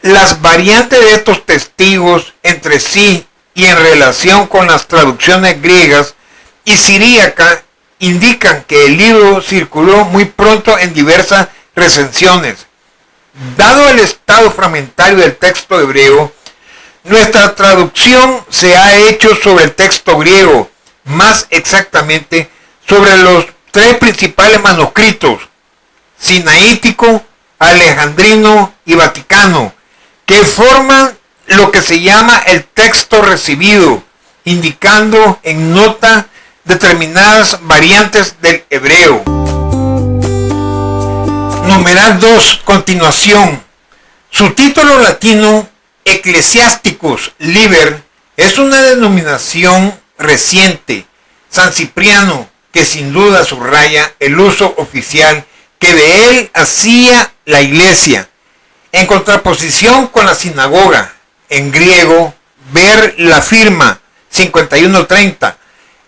Las variantes de estos testigos entre sí y en relación con las traducciones griegas y siríaca indican que el libro circuló muy pronto en diversas recensiones. Dado el estado fragmentario del texto hebreo, nuestra traducción se ha hecho sobre el texto griego, más exactamente sobre los 3 principales manuscritos, sinaítico, alejandrino y vaticano, que forman lo que se llama el texto recibido, indicando en nota determinadas variantes del hebreo. Numeral 2, continuación. Su título latino, Ecclesiasticus Liber, es una denominación reciente. San Cipriano, que sin duda subraya el uso oficial que de él hacía la Iglesia, en contraposición con la sinagoga. En griego, ver la firma 5130.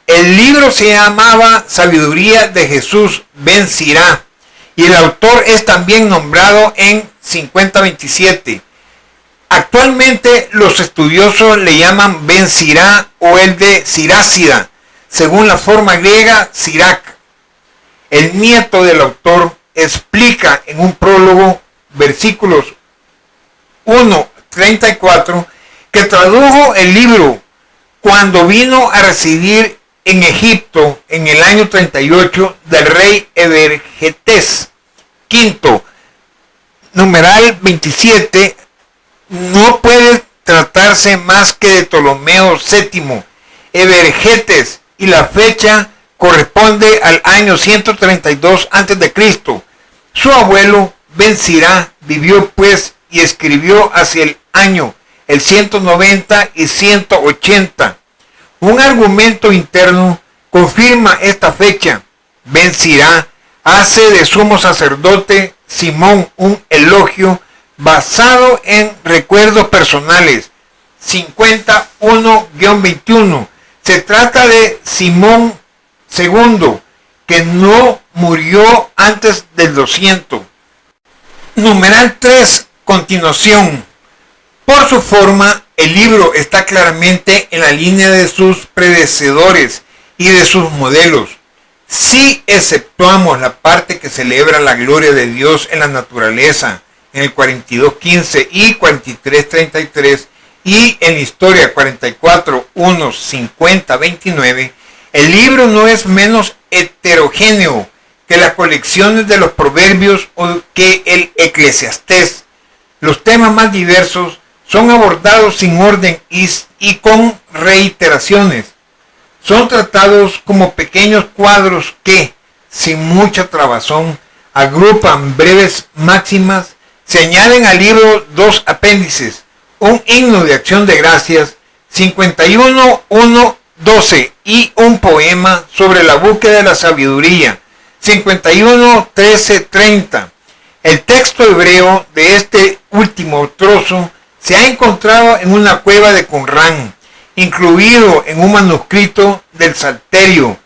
El libro se llamaba Sabiduría de Jesús Ben Sirá y el autor es también nombrado en 5027. Actualmente los estudiosos le llaman Ben Sirá o el de Sirácida, según la forma griega Sirac. El nieto del autor explica en un prólogo, versículos 1:34, que tradujo el libro cuando vino a residir en Egipto en el año 38 del rey Ebergetes V. Numeral 27, no puede tratarse más que de Ptolomeo VII, Ebergetes, y la fecha corresponde al año 132 a.C. Su abuelo Ben Sirá vivió pues y escribió hacia el año el 190 y 180. Un argumento interno confirma esta fecha. Ben Sirá hace de sumo sacerdote Simón un elogio basado en recuerdos personales. 51-21. Se trata de Simón II, que no murió antes del 200. Numeral 3, continuación. Por su forma, el libro está claramente en la línea de sus predecesores y de sus modelos. Si exceptuamos la parte que celebra la gloria de Dios en la naturaleza, en el 42.15 y 43.33, y en la historia 44.1.50.29, el libro no es menos heterogéneo que las colecciones de los proverbios o que el Eclesiastés. Los temas más diversos son abordados sin orden y con reiteraciones. Son tratados como pequeños cuadros que, sin mucha trabazón, agrupan breves máximas. Se añaden al libro 2 apéndices, un himno de acción de gracias, 51.1.12, y un poema sobre la búsqueda de la sabiduría, 51.13.30. El texto hebreo de este último trozo se ha encontrado en una cueva de Qumrán, incluido en un manuscrito del Salterio.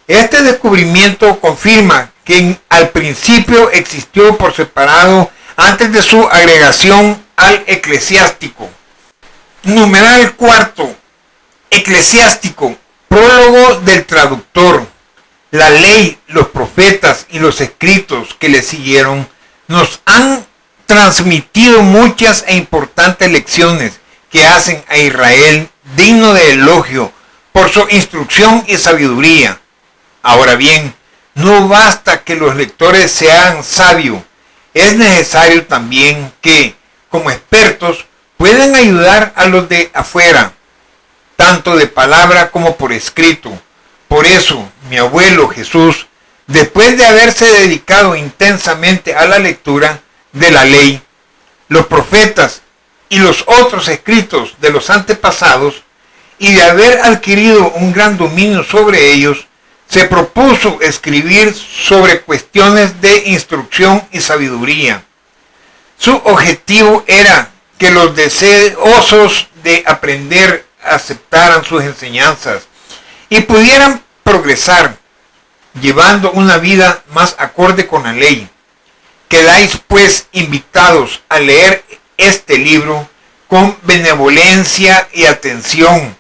Este descubrimiento confirma que al principio existió por separado antes de su agregación al eclesiástico. Numeral cuarto. Eclesiástico. Prólogo del traductor. La ley, los profetas y los escritos que le siguieron nos han transmitido muchas e importantes lecciones que hacen a Israel digno de elogio por su instrucción y sabiduría. Ahora bien, no basta que los lectores sean sabios, es necesario también que, como expertos, puedan ayudar a los de afuera, tanto de palabra como por escrito. Por eso, mi abuelo Jesús, después de haberse dedicado intensamente a la lectura de la ley, los profetas y los otros escritos de los antepasados, y de haber adquirido un gran dominio sobre ellos, se propuso escribir sobre cuestiones de instrucción y sabiduría. Su objetivo era que los deseosos de aprender aceptaran sus enseñanzas y pudieran progresar, llevando una vida más acorde con la ley. Quedáis pues invitados a leer este libro con benevolencia y atención,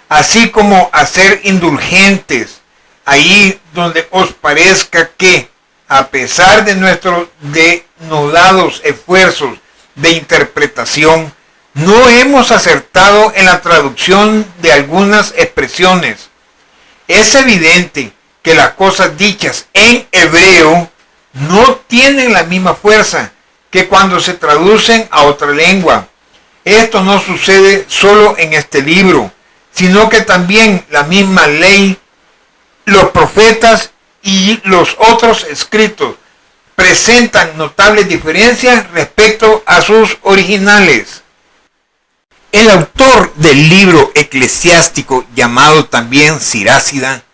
así como a ser indulgentes ahí donde os parezca que, a pesar de nuestros denodados esfuerzos de interpretación, no hemos acertado en la traducción de algunas expresiones. Es evidente que las cosas dichas en hebreo no tienen la misma fuerza que cuando se traducen a otra lengua. Esto no sucede solo en este libro, sino que también la misma ley, los profetas y los otros escritos presentan notables diferencias respecto a sus originales. El autor del libro eclesiástico, llamado también Sirácida,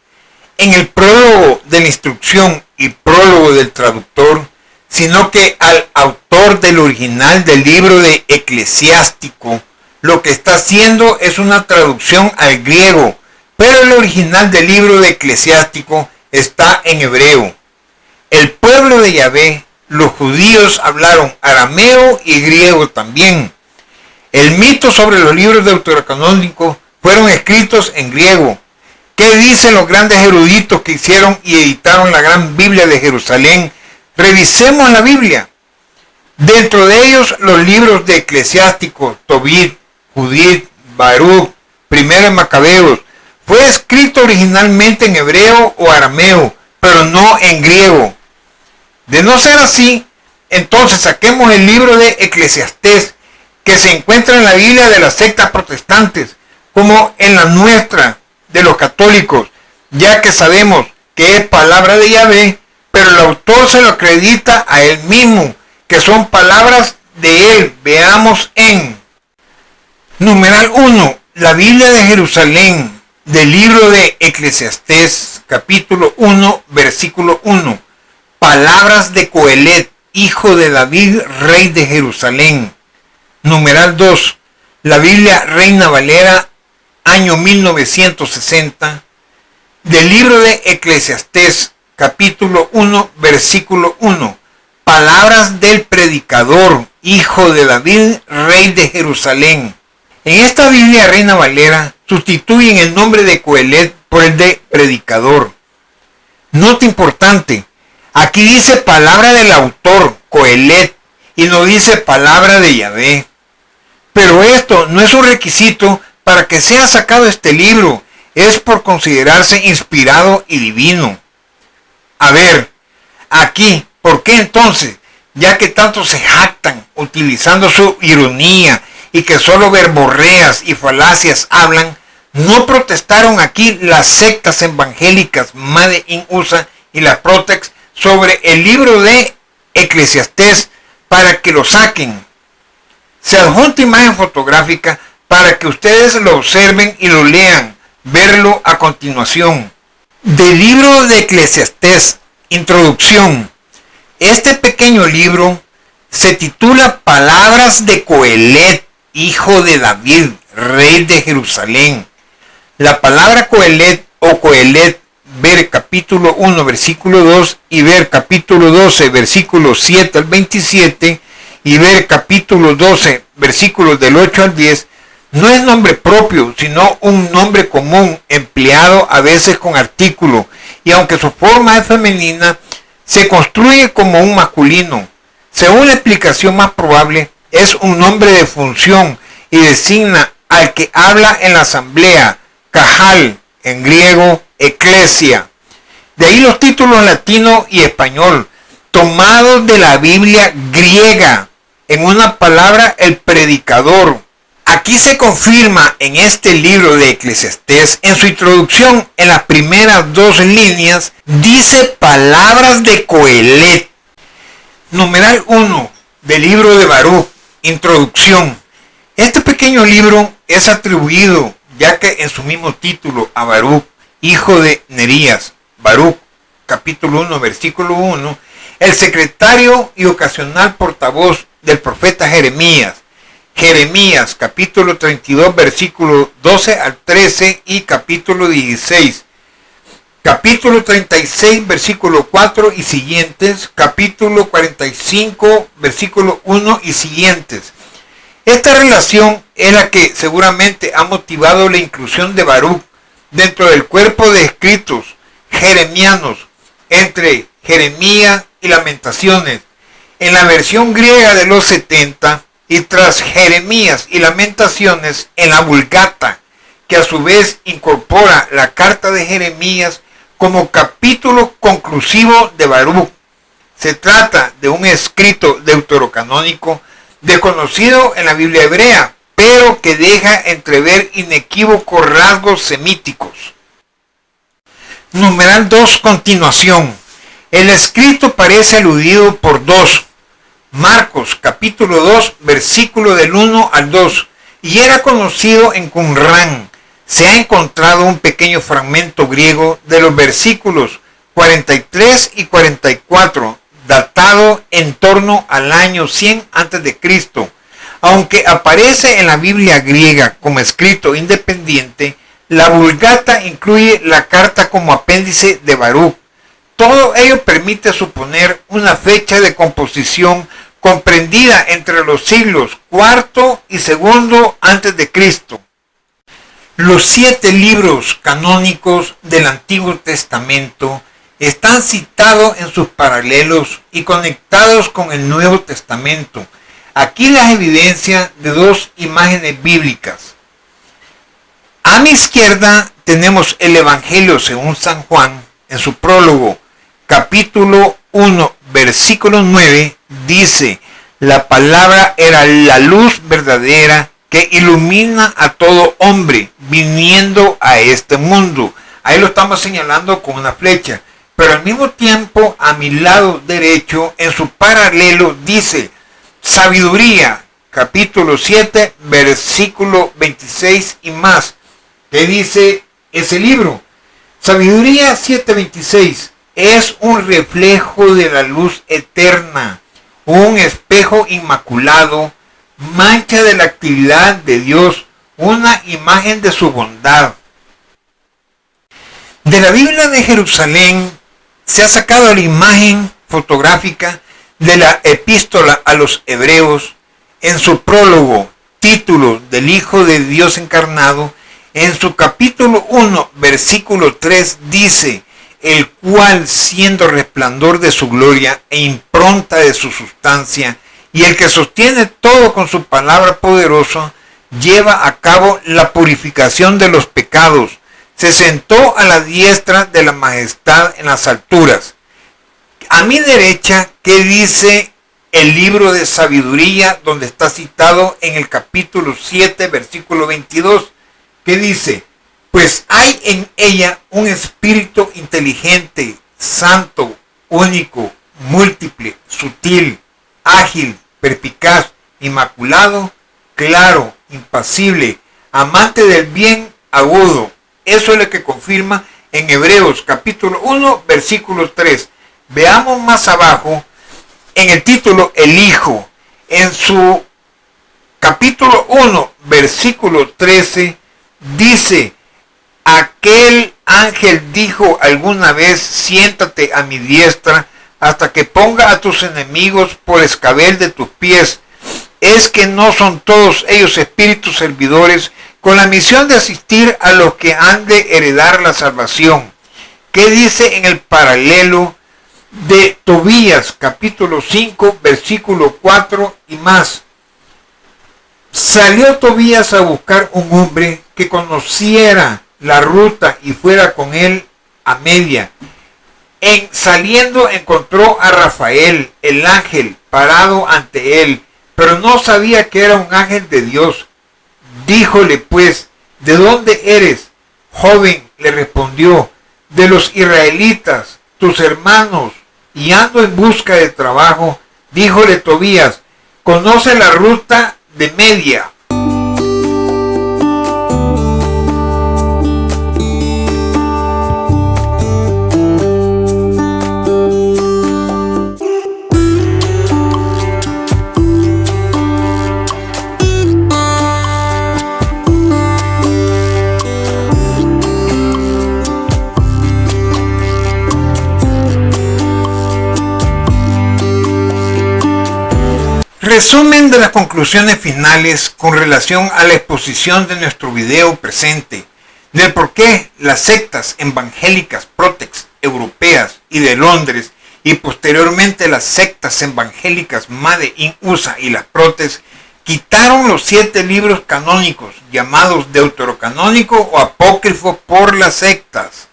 en el prólogo de la instrucción y prólogo del traductor, sino que al autor del original del libro de eclesiástico, lo que está haciendo es una traducción al griego, pero el original del libro de eclesiástico está en hebreo. El pueblo de Yahvé, los judíos, hablaron arameo y griego también. El mito sobre los libros deuterocanónicos fueron escritos en griego. ¿Qué dicen los grandes eruditos que hicieron y editaron la gran Biblia de Jerusalén? Revisemos la Biblia. Dentro de ellos los libros de Eclesiástico, Tobit, Judith, Baruch, Primero de Macabeos. Fue escrito originalmente en hebreo o arameo, pero no en griego. De no ser así, entonces saquemos el libro de Eclesiastés, que se encuentra en la Biblia de las sectas protestantes, como en la nuestra, de los católicos, ya que sabemos que es palabra de Yahvé, pero el autor se lo acredita a él mismo, que son palabras de él. Veamos en numeral 1, la Biblia de Jerusalén, del libro de Eclesiastés, capítulo 1, versículo 1. Palabras de Coelet, hijo de David, rey de Jerusalén. Numeral 2, la Biblia Reina Valera, año 1960, del libro de Eclesiastés, capítulo 1, versículo 1. Palabras del predicador, hijo de David, rey de Jerusalén. En esta Biblia Reina Valera sustituyen el nombre de Coelet por el de predicador. Nota importante, aquí dice palabra del autor, Coelet, y no dice palabra de Yahvé. Pero esto no es un requisito para que sea sacado este libro, es por considerarse inspirado y divino. A ver, aquí, ¿por qué entonces, ya que tanto se jactan utilizando su ironía y que solo verborreas y falacias hablan, no protestaron aquí las sectas evangélicas Made in USA y la Protex sobre el libro de Eclesiastés para que lo saquen? Se adjunta imagen fotográfica para que ustedes lo observen y lo lean, verlo a continuación. Del libro de Eclesiastés, introducción. Este pequeño libro se titula Palabras de Coelet, hijo de David, rey de Jerusalén. La palabra Coelet o Coelet, ver capítulo 1, versículo 2 y ver capítulo 12, versículos 7 al 27 y ver capítulo 12, versículos del 8 al 10, no es nombre propio, sino un nombre común empleado a veces con artículo, y aunque su forma es femenina, se construye como un masculino. Según la explicación más probable, es un nombre de función y designa al que habla en la asamblea, Cajal, en griego, eclesia. De ahí los títulos latino y español, tomados de la Biblia griega, en una palabra, el predicador. Aquí se confirma en este libro de Eclesiastés, en su introducción, en las primeras 2 líneas, dice palabras de Coelet. Numeral 1 del libro de Baruch, introducción. Este pequeño libro es atribuido, ya que en su mismo título, a Baruch, hijo de Nerías. Baruch, capítulo 1, versículo 1, el secretario y ocasional portavoz del profeta Jeremías. Jeremías, capítulo 32, versículo 12 al 13 y capítulo 16. Capítulo 36, versículo 4 y siguientes. Capítulo 45, versículo 1 y siguientes. Esta relación es la que seguramente ha motivado la inclusión de Baruch dentro del cuerpo de escritos jeremianos entre Jeremías y Lamentaciones. En la versión griega de los 70 y tras Jeremías y Lamentaciones en la Vulgata, que a su vez incorpora la carta de Jeremías como capítulo conclusivo de Baruch. Se trata de un escrito deuterocanónico desconocido en la Biblia hebrea, pero que deja entrever inequívocos rasgos semíticos. Numeral 2, continuación. El escrito parece aludido por 2. Marcos, capítulo 2, versículo del 1 al 2. Y era conocido en Qumran. Se ha encontrado un pequeño fragmento griego de los versículos 43 y 44, datado en torno al año 100 a.C. Aunque aparece en la Biblia griega como escrito independiente, la Vulgata incluye la carta como apéndice de Baruch. Todo ello permite suponer una fecha de composición comprendida entre los siglos IV y II a.C. Los 7 libros canónicos del Antiguo Testamento están citados en sus paralelos y conectados con el Nuevo Testamento. Aquí las evidencias de 2 imágenes bíblicas. A mi izquierda tenemos el Evangelio según San Juan, en su prólogo, capítulo 1, versículo 9, dice: la palabra era la luz verdadera que ilumina a todo hombre viniendo a este mundo. Ahí lo estamos señalando con una flecha. Pero al mismo tiempo, a mi lado derecho, en su paralelo, dice sabiduría, capítulo 7, versículo 26 y más. ¿Qué dice ese libro? Sabiduría 7:26 es un reflejo de la luz eterna, un espejo inmaculado, mancha de la actividad de Dios, una imagen de su bondad. De la Biblia de Jerusalén se ha sacado la imagen fotográfica de la epístola a los hebreos en su prólogo, título del Hijo de Dios encarnado. En su capítulo 1, versículo 3 dice: el cual, siendo resplandor de su gloria e impronta de su sustancia, y el que sostiene todo con su palabra poderosa, lleva a cabo la purificación de los pecados, se sentó a la diestra de la majestad en las alturas. A mi derecha, ¿qué dice el libro de sabiduría, donde está citado en el capítulo 7, versículo 22? ¿Qué dice? Pues hay en ella un espíritu inteligente, santo, único, múltiple, sutil, ágil, perspicaz, inmaculado, claro, impasible, amante del bien, agudo. Eso es lo que confirma en Hebreos capítulo 1, versículo 3. Veamos más abajo en el título El Hijo. En su capítulo 1, versículo 13, dice: aquel ángel dijo alguna vez: siéntate a mi diestra hasta que ponga a tus enemigos por escabel de tus pies. Es que no son todos ellos espíritus servidores con la misión de asistir a los que han de heredar la salvación. ¿Qué dice en el paralelo de Tobías, capítulo 5, versículo 4 y más? Salió Tobías a buscar un hombre que conociera la ruta y fuera con él a media. Saliendo encontró a Rafael, el ángel, parado ante él, pero no sabía que era un ángel de Dios. Díjole pues: ¿de dónde eres? Joven, le respondió: de los israelitas, tus hermanos, y ando en busca de trabajo. Díjole Tobías: ¿conoce la ruta de Media? Resumen de las conclusiones finales con relación a la exposición de nuestro video presente, del por qué las sectas evangélicas Protex europeas y de Londres, y posteriormente las sectas evangélicas Made in USA y las Protex, quitaron los 7 libros canónicos, llamados deuterocanónico o apócrifo por las sectas.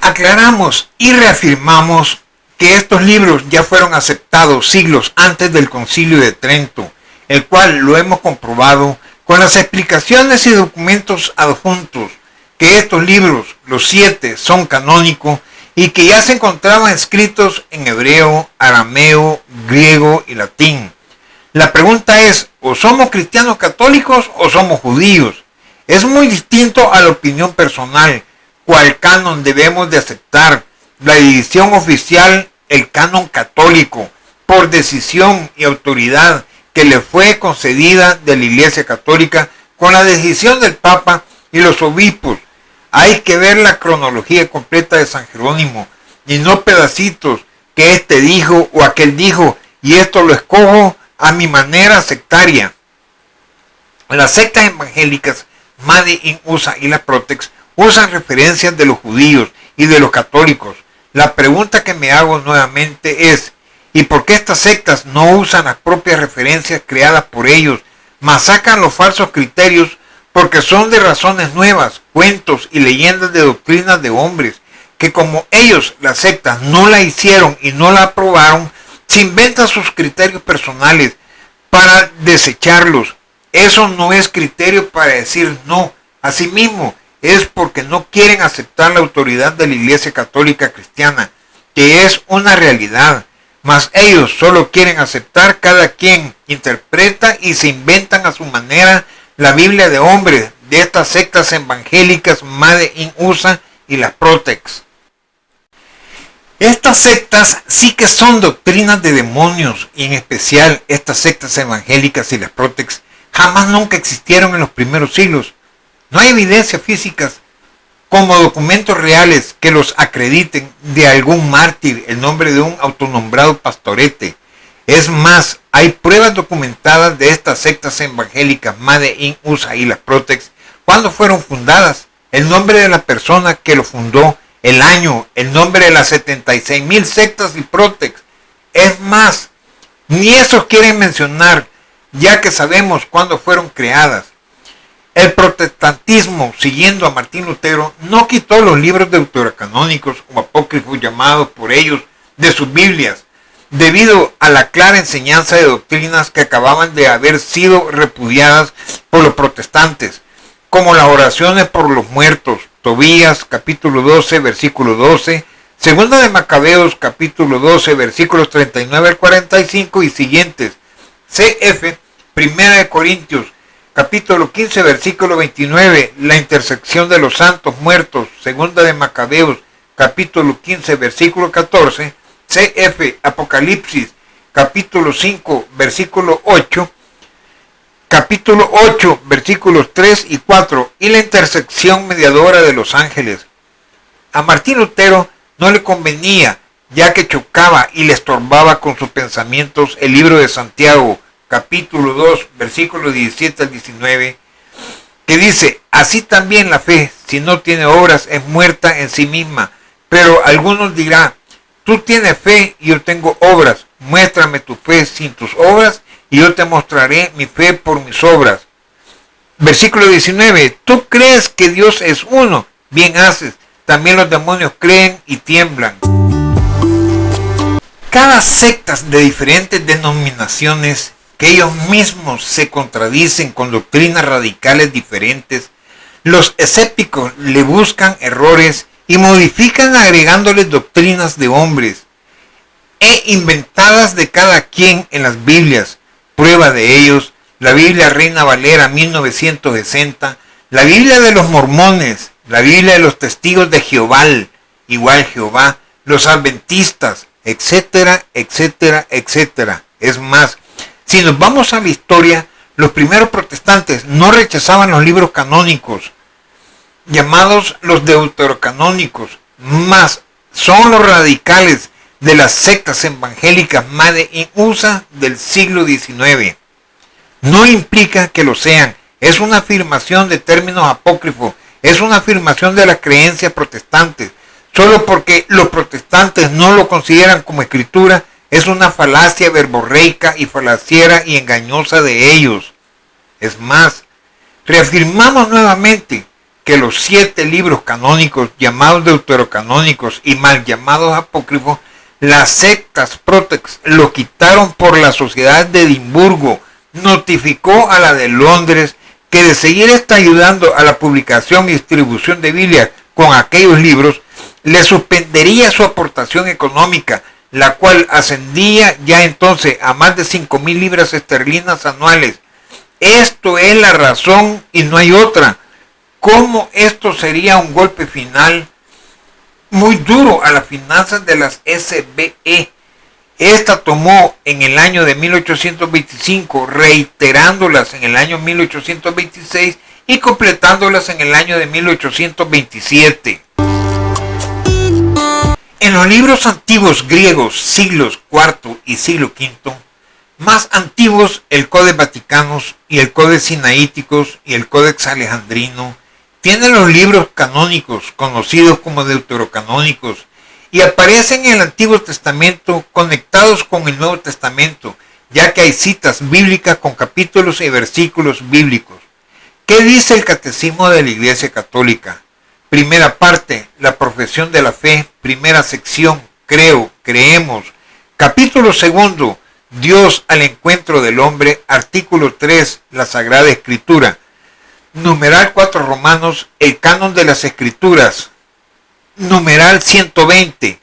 Aclaramos y reafirmamos que estos libros ya fueron aceptados siglos antes del Concilio de Trento, el cual lo hemos comprobado con las explicaciones y documentos adjuntos, que estos libros, los 7, son canónicos y que ya se encontraban escritos en hebreo, arameo, griego y latín. La pregunta es: ¿o somos cristianos católicos o somos judíos? Es muy distinto a la opinión personal. ¿Cuál canon debemos de aceptar? La división oficial, el canon católico, por decisión y autoridad que le fue concedida de la Iglesia Católica con la decisión del Papa y los obispos. Hay que ver la cronología completa de San Jerónimo y no pedacitos que este dijo o aquel dijo y esto lo escojo a mi manera sectaria. Las sectas evangélicas Made in USA y las Protex usan referencias de los judíos y de los católicos. La pregunta que me hago nuevamente es: ¿y por qué estas sectas no usan las propias referencias creadas por ellos, mas sacan los falsos criterios porque son de razones nuevas, cuentos y leyendas de doctrinas de hombres, que como ellos, las sectas, no la hicieron y no la aprobaron, se inventan sus criterios personales para desecharlos? Eso no es criterio para decir no. Asimismo, es porque no quieren aceptar la autoridad de la Iglesia Católica Cristiana, que es una realidad, mas ellos solo quieren aceptar. Cada quien interpreta y se inventan a su manera la Biblia de hombres de estas sectas evangélicas Made in USA y las Protex. Estas sectas sí que son doctrinas de demonios, y en especial estas sectas evangélicas y las Protex jamás nunca existieron en los primeros siglos. No hay evidencias físicas como documentos reales que los acrediten de algún mártir, el nombre de un autonombrado pastorete. Es más, hay pruebas documentadas de estas sectas evangélicas Made in USA y las Protex, cuándo fueron fundadas, el nombre de la persona que lo fundó, el año, el nombre de las 76,000 sectas y Protex. Es más, ni eso quieren mencionar, ya que sabemos cuándo fueron creadas. El protestantismo, siguiendo a Martín Lutero, no quitó los libros deuterocanónicos o apócrifos llamados por ellos de sus Biblias, debido a la clara enseñanza de doctrinas que acababan de haber sido repudiadas por los protestantes, como las oraciones por los muertos, Tobías capítulo 12, versículo 12, Segunda de Macabeos capítulo 12, versículos 39 al 45 y siguientes, cf. Primera de Corintios capítulo 15, versículo 29, la intersección de los santos muertos, segunda de Macabeos, capítulo 15, versículo 14, CF, Apocalipsis, capítulo 5, versículo 8, capítulo 8, versículos 3 y 4, y la intersección mediadora de los ángeles. A Martín Lutero no le convenía, ya que chocaba y le estorbaba con sus pensamientos el libro de Santiago, capítulo 2, versículos 17 al 19, que dice: así también la fe, si no tiene obras, es muerta en sí misma. Pero algunos dirán: tú tienes fe y yo tengo obras. Muéstrame tu fe sin tus obras y yo te mostraré mi fe por mis obras. Versículo 19. Tú crees que Dios es uno, bien haces. También los demonios creen y tiemblan. Cada secta de diferentes denominaciones, que ellos mismos se contradicen con doctrinas radicales diferentes, los escépticos le buscan errores y modifican agregándoles doctrinas de hombres e inventadas de cada quien en las Biblias. Prueba de ellos: la Biblia Reina Valera 1960, la Biblia de los mormones, la Biblia de los testigos de Jehová, igual Jehová, los adventistas, etcétera, etcétera, etcétera. Es más, si nos vamos a la historia, los primeros protestantes no rechazaban los libros canónicos, llamados los deuterocanónicos, más son los radicales de las sectas evangélicas Made in USA del siglo XIX. No implica que lo sean, es una afirmación de términos apócrifos, es una afirmación de las creencias protestantes. Solo porque los protestantes no lo consideran como escritura, es una falacia verborreica y falaciera y engañosa de ellos. Es más, reafirmamos nuevamente que los 7 libros canónicos, llamados deuterocanónicos y mal llamados apócrifos, las sectas protex lo quitaron por la Sociedad de Edimburgo. Notificó a la de Londres que de seguir está ayudando a la publicación y distribución de Biblia con aquellos libros, le suspendería su aportación económica, la cual ascendía ya entonces a más de 5,000 libras esterlinas anuales. Esto es la razón y no hay otra. ¿Cómo esto sería un golpe final muy duro a las finanzas de las SBE? Esta tomó en el año de 1825, reiterándolas en el año 1826 y completándolas en el año de 1827. En los libros antiguos griegos, siglos IV y siglo V, más antiguos, el Codex Vaticanus y el Codex Sinaíticos y el Codex Alejandrino, tienen los libros canónicos, conocidos como deuterocanónicos, y aparecen en el Antiguo Testamento conectados con el Nuevo Testamento, ya que hay citas bíblicas con capítulos y versículos bíblicos. ¿Qué dice el Catecismo de la Iglesia Católica? Primera parte, la profesión de la fe. Primera sección, creo, creemos. Capítulo segundo, Dios al encuentro del hombre. Artículo 3, la Sagrada Escritura. Numeral 4, Romanos, el canon de las Escrituras. Numeral 120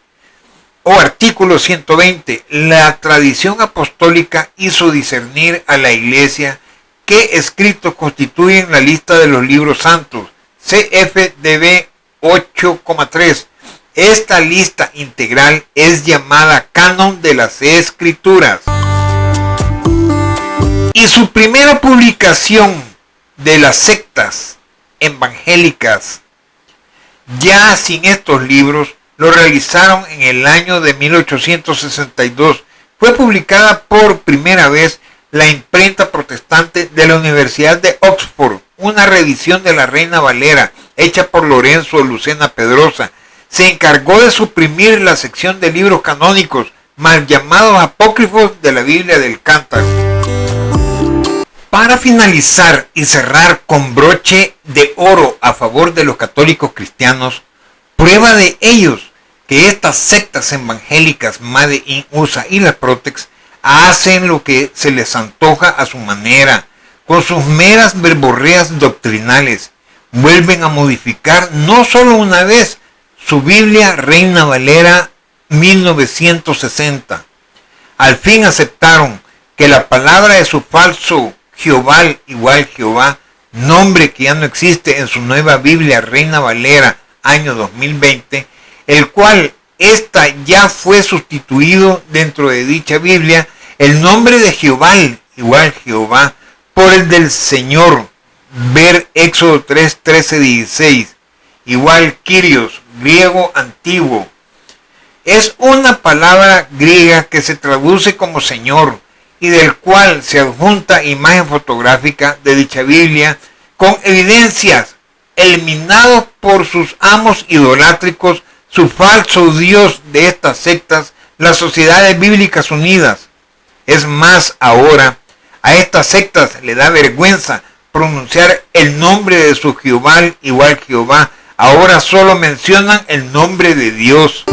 o artículo 120, la tradición apostólica hizo discernir a la Iglesia qué escritos constituyen la lista de los libros santos. CFDB 8,3. Esta lista integral es llamada Canon de las Escrituras. Y su primera publicación de las sectas evangélicas, ya sin estos libros, lo realizaron en el año de 1862. Fue publicada por primera vez la imprenta protestante de la Universidad de Oxford, una revisión de la Reina Valera, hecha por Lorenzo Lucena Pedrosa. Se encargó de suprimir la sección de libros canónicos, mal llamados apócrifos de la Biblia del Cántaro. Para finalizar y cerrar con broche de oro a favor de los católicos cristianos, prueba de ellos que estas sectas evangélicas Made in USA y las Protex hacen lo que se les antoja a su manera, con sus meras verborreas doctrinales. Vuelven a modificar no solo una vez su Biblia Reina Valera 1960. Al fin aceptaron que la palabra de su falso Jehová igual Jehová, nombre que ya no existe en su nueva Biblia Reina Valera año 2020, el cual esta ya fue sustituido dentro de dicha Biblia, el nombre de Jehová igual Jehová, por el del Señor, ver Éxodo 3, 13, 16, igual Kyrios, griego antiguo. Es una palabra griega que se traduce como Señor y del cual se adjunta imagen fotográfica de dicha Biblia con evidencias eliminados por sus amos idolátricos, su falso Dios de estas sectas, las Sociedades Bíblicas Unidas. Es más, ahora a estas sectas le da vergüenza pronunciar el nombre de su Jehová igual Jehová. Ahora solo mencionan el nombre de Dios.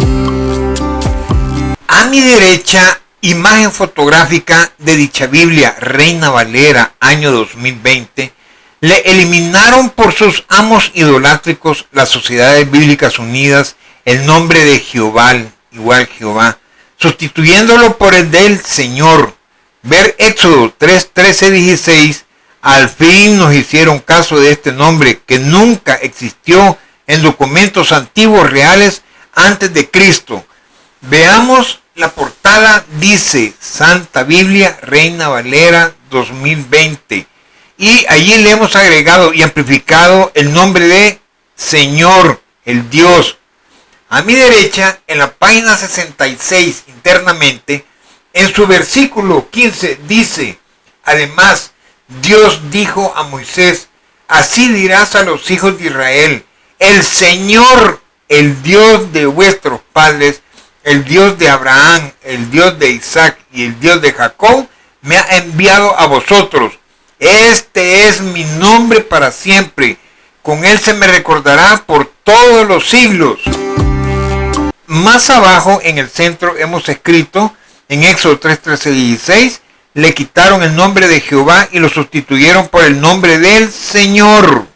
A mi derecha, imagen fotográfica de dicha Biblia Reina Valera año 2020. Le eliminaron por sus amos idolátricos, las Sociedades Bíblicas Unidas, el nombre de Jehová igual Jehová, sustituyéndolo por el del Señor. Ver Éxodo 3, 13, 16. Al fin nos hicieron caso de este nombre que nunca existió en documentos antiguos reales antes de Cristo. Veamos la portada, dice Santa Biblia Reina Valera 2020. Y allí le hemos agregado y amplificado el nombre de Señor, el Dios. A mi derecha, en la página 66 internamente, en su versículo 15 dice: además, Dios dijo a Moisés: así dirás a los hijos de Israel, el Señor, el Dios de vuestros padres, el Dios de Abraham, el Dios de Isaac y el Dios de Jacob, me ha enviado a vosotros. Este es mi nombre para siempre. Con él se me recordará por todos los siglos. Más abajo en el centro hemos escrito en Éxodo 3, 13, 16, le quitaron el nombre de Jehová y lo sustituyeron por el nombre del Señor.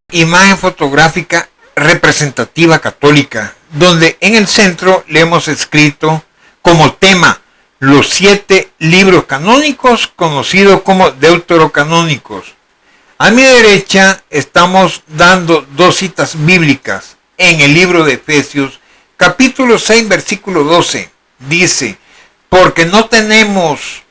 Imagen fotográfica representativa católica, donde en el centro le hemos escrito como tema los 7 libros canónicos conocidos como deuterocanónicos. A mi derecha estamos dando 2 citas bíblicas en el libro de Efesios, capítulo 6, versículo 12. Dice: porque no tenemos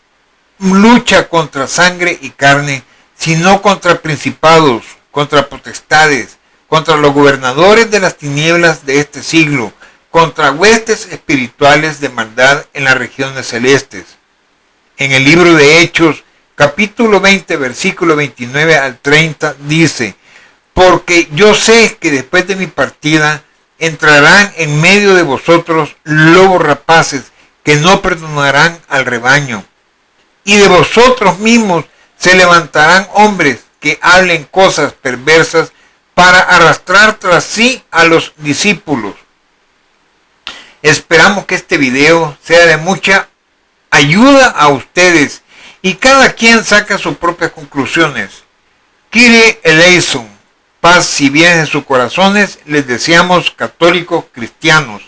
lucha contra sangre y carne, sino contra principados, contra potestades, contra los gobernadores de las tinieblas de este siglo, contra huestes espirituales de maldad en las regiones celestes. En el libro de Hechos, capítulo 20, versículo 29 al 30, dice: porque yo sé que después de mi partida entrarán en medio de vosotros lobos rapaces que no perdonarán al rebaño, y de vosotros mismos se levantarán hombres que hablen cosas perversas para arrastrar tras sí a los discípulos. Esperamos que este video sea de mucha ayuda a ustedes y cada quien saca sus propias conclusiones. Kyrie eleison, paz y bien en sus corazones, les deseamos católicos cristianos.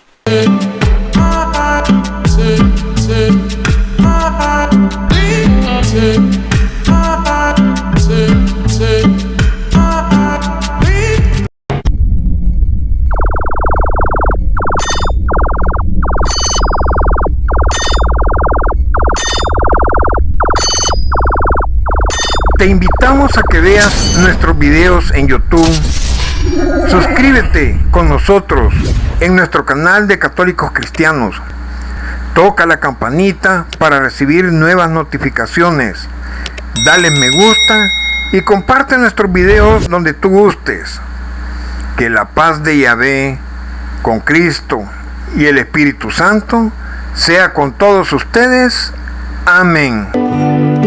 Te invitamos a que veas nuestros videos en YouTube. Suscríbete con nosotros en nuestro canal de Católicos Cristianos. Toca la campanita para recibir nuevas notificaciones. Dale me gusta y comparte nuestros videos donde tú gustes. Que la paz de Yahvé, con Cristo y el Espíritu Santo sea con todos ustedes. Amén.